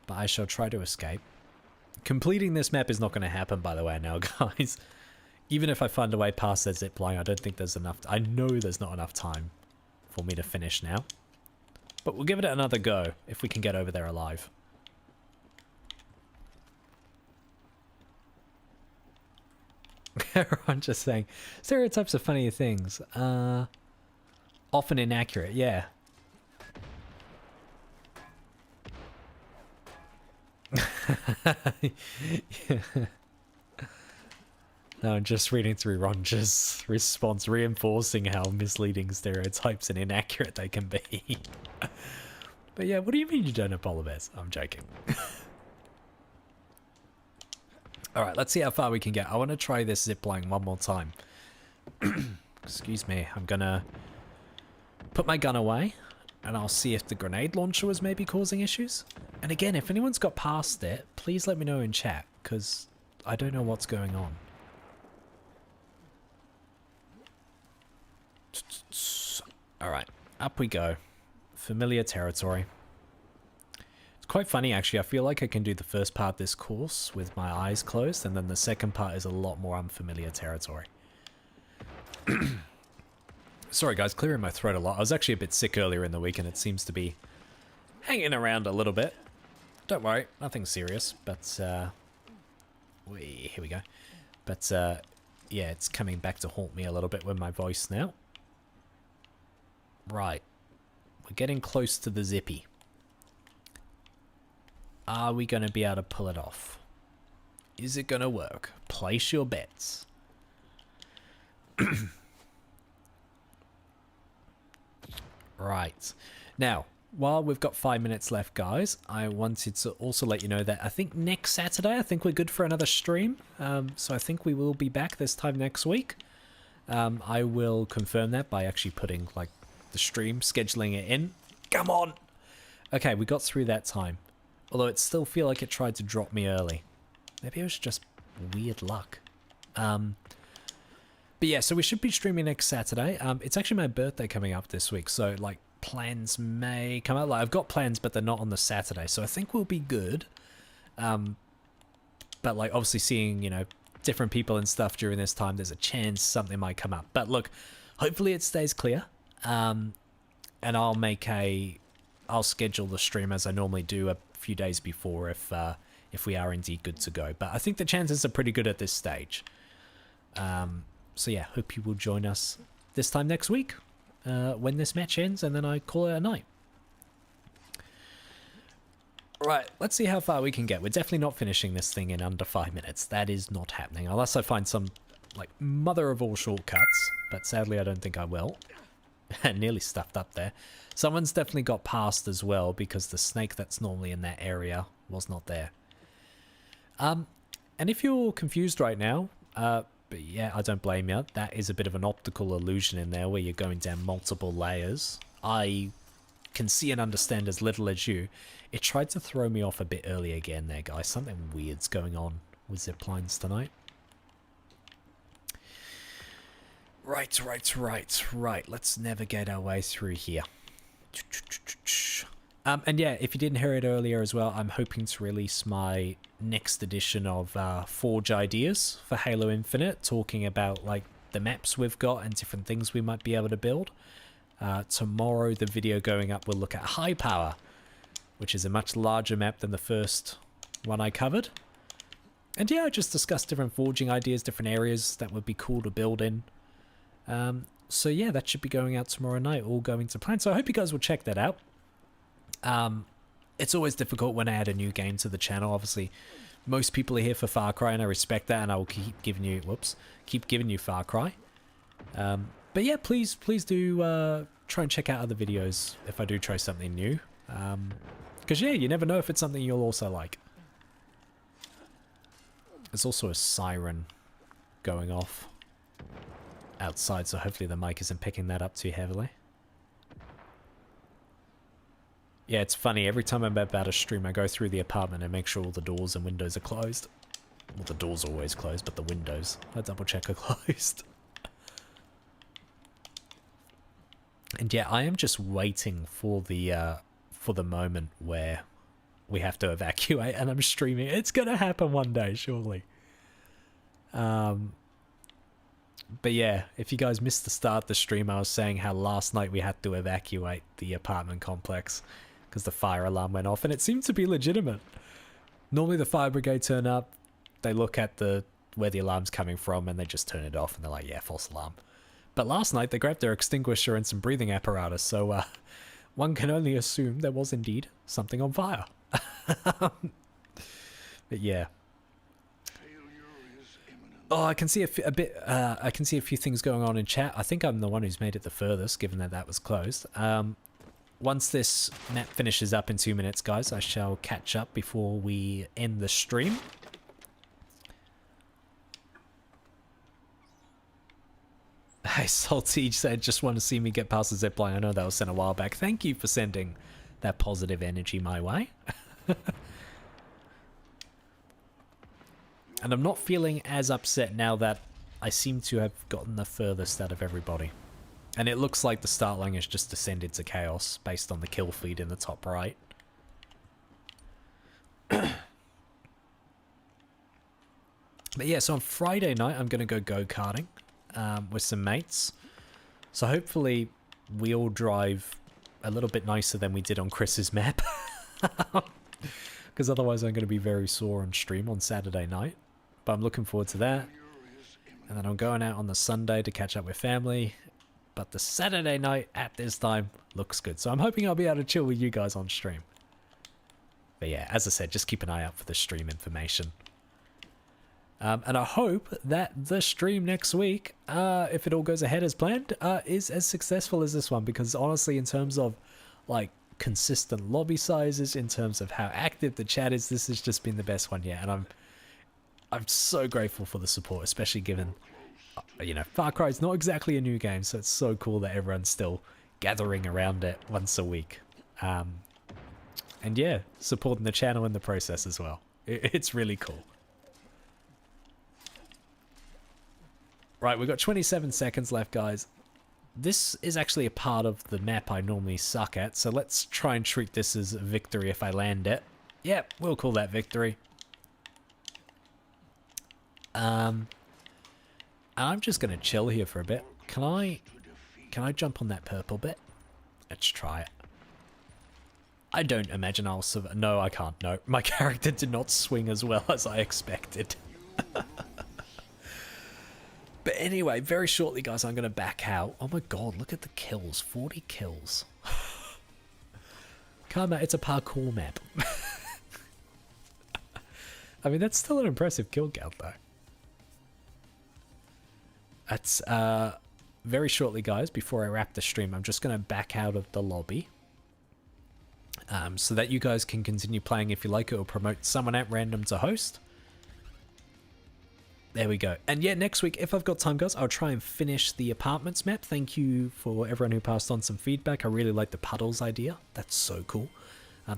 [SPEAKER 3] but I shall try to escape. Completing this map is not going to happen, by the way, now, guys. Even if I find a way past that zipline, I don't think there's enough. I know there's not enough time for me to finish now. But we'll give it another go if we can get over there alive. I'm just saying, stereotypes are funny things. Often inaccurate, yeah. Yeah. No, I'm just reading through Ronja's response, reinforcing how misleading stereotypes and inaccurate they can be. But yeah, what do you mean you don't have polar bears? I'm joking. Alright, let's see how far we can get. I want to try this zipline one more time. Excuse me, I'm gonna put my gun away, and I'll see if the grenade launcher was maybe causing issues. And again, if anyone's got past it, please let me know in chat, because I don't know what's going on. Alright, up we go. Familiar territory. It's quite funny actually, I feel like I can do the first part of this course with my eyes closed, and then the second part is a lot more unfamiliar territory. Sorry guys, clearing my throat a lot. I was actually a bit sick earlier in the week and it seems to be hanging around a little bit. Don't worry, nothing serious, but here we go. But yeah, it's coming back to haunt me a little bit with my voice now. Right. We're getting close to the zippy. Are we going to be able to pull it off? Is it going to work? Place your bets. Right. Now, while we've got 5 minutes left, guys, I wanted to also let you know that I think next Saturday, I think we're good for another stream. So I think we will be back this time next week. I will confirm that by actually putting, like, the stream, scheduling it in. Come on! Okay, we got through that time. Although it still feel like it tried to drop me early. Maybe it was just weird luck. But yeah, so we should be streaming next Saturday. It's actually my birthday coming up this week, so, like, plans may come out. Like, I've got plans, but they're not on the Saturday, so I think we'll be good. But, like, obviously seeing, you know, different people and stuff during this time, there's a chance something might come up. But look, hopefully it stays clear. And I'll schedule the stream as I normally do a few days before if we are indeed good to go. But I think the chances are pretty good at this stage. So yeah, hope you will join us this time next week when this match ends, and then I call it a night. Right, let's see how far we can get. We're definitely not finishing this thing in under 5 minutes. That is not happening, unless I find some, like, mother of all shortcuts. But sadly, I don't think I will. Nearly stuffed up there. Someone's definitely got past as well, because the snake that's normally in that area was not there. And if you're confused right now, but yeah, I don't blame you. That is a bit of an optical illusion in there where you're going down multiple layers. I can see and understand as little as you. It tried to throw me off a bit early again there, guys. Something weird's going on with ziplines tonight. Right. Let's navigate our way through here. And yeah, if you didn't hear it earlier as well, I'm hoping to release my next edition of Forge Ideas for Halo Infinite, talking about like the maps we've got and different things we might be able to build. Tomorrow, the video going up will look at High Power, which is a much larger map than the first one I covered. And yeah, I just discussed different forging ideas, different areas that would be cool to build in. So yeah, that should be going out tomorrow night, all going to plan. So I hope you guys will check that out. It's always difficult when I add a new game to the channel. Obviously, most people are here for Far Cry, and I respect that, and I will keep giving you Far Cry. But yeah, please do try and check out other videos if I do try something new. Because yeah, you never know if it's something you'll also like. There's also a siren going off outside, so hopefully the mic isn't picking that up too heavily. Yeah, it's funny, every time I'm about to stream, I go through the apartment and make sure all the doors and windows are closed. Well, the doors are always closed, but the windows, I double check, are closed. And yeah, I am just waiting for the moment where we have to evacuate and I'm streaming. It's gonna happen one day, surely. But yeah, if you guys missed the start of the stream, I was saying how last night we had to evacuate the apartment complex because the fire alarm went off, and it seemed to be legitimate. Normally the fire brigade turn up, they look at where the alarm's coming from, and they just turn it off, and they're like, yeah, false alarm. But last night they grabbed their extinguisher and some breathing apparatus, so one can only assume there was indeed something on fire. But yeah. Oh, I can see I can see a few things going on in chat. I think I'm the one who's made it the furthest, given that that was closed. Once this map finishes up in 2 minutes, guys, I shall catch up before we end the stream. Hey, Saltige said, just want to see me get past the zipline. I know that was sent a while back. Thank you for sending that positive energy my way. And I'm not feeling as upset now that I seem to have gotten the furthest out of everybody. And it looks like the start line has just descended to chaos based on the kill feed in the top right. But yeah, so on Friday night, I'm going to go go-karting with some mates. So hopefully we all drive a little bit nicer than we did on Chris's map. Because otherwise I'm going to be very sore on stream on Saturday night. But I'm looking forward to that. And then I'm going out on the Sunday to catch up with family. But the Saturday night at this time looks good. So I'm hoping I'll be able to chill with you guys on stream. But yeah, as I said, just keep an eye out for the stream information. And I hope that the stream next week, if it all goes ahead as planned, is as successful as this one. Because honestly, in terms of like consistent lobby sizes, in terms of how active the chat is, this has just been the best one yet. And I'm so grateful for the support, especially given, you know, Far Cry is not exactly a new game, so it's so cool that everyone's still gathering around it once a week. And yeah, supporting the channel in the process as well. It's really cool. Right, we've got 27 seconds left, guys. This is actually a part of the map I normally suck at, so let's try and treat this as a victory if I land it. Yep, we'll call that victory. I'm just gonna chill here for a bit. Can I jump on that purple bit? Let's try it. I don't imagine I'll survive. No, I can't. No, my character did not swing as well as I expected. But anyway, very shortly, guys, I'm gonna back out. Oh my god, look at the kills. 40 kills. Come on, it's a parkour map. I mean, that's still an impressive kill count, though. That's, very shortly, guys, before I wrap the stream, I'm just going to back out of the lobby. So that you guys can continue playing if you like it, or promote someone at random to host. There we go. And yeah, next week, if I've got time, guys, I'll try and finish the apartments map. Thank you for everyone who passed on some feedback. I really like the puddles idea. That's so cool.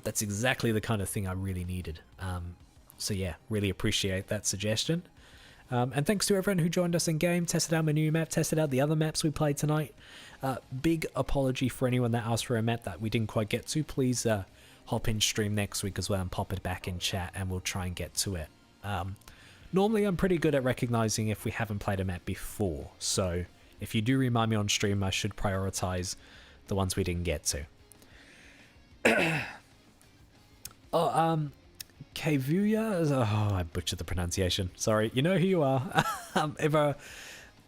[SPEAKER 3] That's exactly the kind of thing I really needed. So yeah, really appreciate that suggestion. And thanks to everyone who joined us in game, tested out my new map, tested out the other maps we played tonight. Big apology for anyone that asked for a map that we didn't quite get to. Please hop in stream next week as well and pop it back in chat, and we'll try and get to it. Normally I'm pretty good at recognizing if we haven't played a map before, so if you do remind me on stream, I should prioritize the ones we didn't get to. Kavuya, oh, I butchered the pronunciation. Sorry, you know who you are. Ever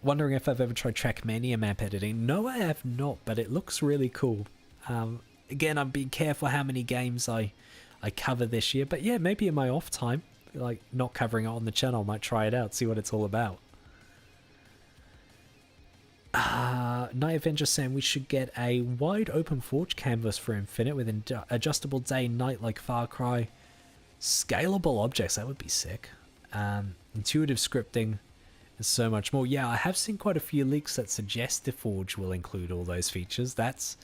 [SPEAKER 3] wondering if I've ever tried Trackmania map editing? No, I have not, but it looks really cool. Again, I'm being careful how many games I cover this year, but yeah, maybe in my off time, like not covering it on the channel, I might try it out, see what it's all about. Night Avenger saying we should get a wide open forge canvas for Infinite with adjustable day and night like Far Cry. Scalable objects, that would be sick. Intuitive scripting and so much more. Yeah, I have seen quite a few leaks that suggest the forge will include all those features. That's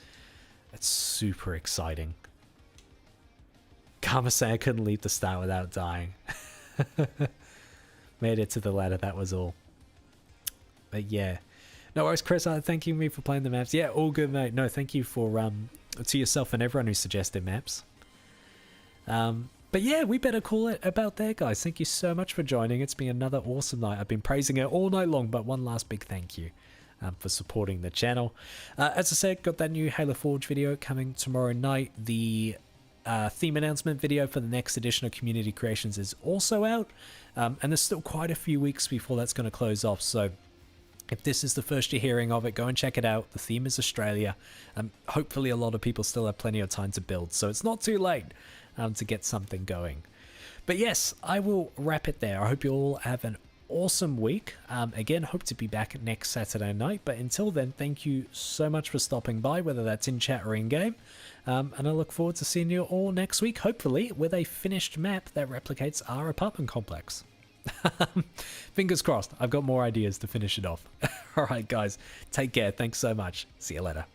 [SPEAKER 3] super exciting. Karma say I couldn't leave the start without dying. Made it to the ladder, that was all. But yeah. No worries, Chris. Thanking me for playing the maps. Yeah, all good, mate. No, thank you for to yourself and everyone who suggested maps. But yeah, we better call it about there, guys. Thank you so much for joining. It's been another awesome night. I've been praising it all night long, but one last big thank you for supporting the channel. As I said, got that new Halo Forge video coming tomorrow night. The theme announcement video for the next edition of Community Creations is also out. And there's still quite a few weeks before that's going to close off, so if this is the first you're hearing of it, go and check it out. The theme is Australia. Hopefully a lot of people still have plenty of time to build, so it's not too late to get something going. But yes, I will wrap it there. I hope you all have an awesome week. Again, hope to be back next Saturday night. But until then, thank you so much for stopping by, whether that's in chat or in game. And I look forward to seeing you all next week, hopefully with a finished map that replicates our apartment complex. Fingers crossed. I've got more ideas to finish it off. All right, guys. Take care. Thanks so much. See you later.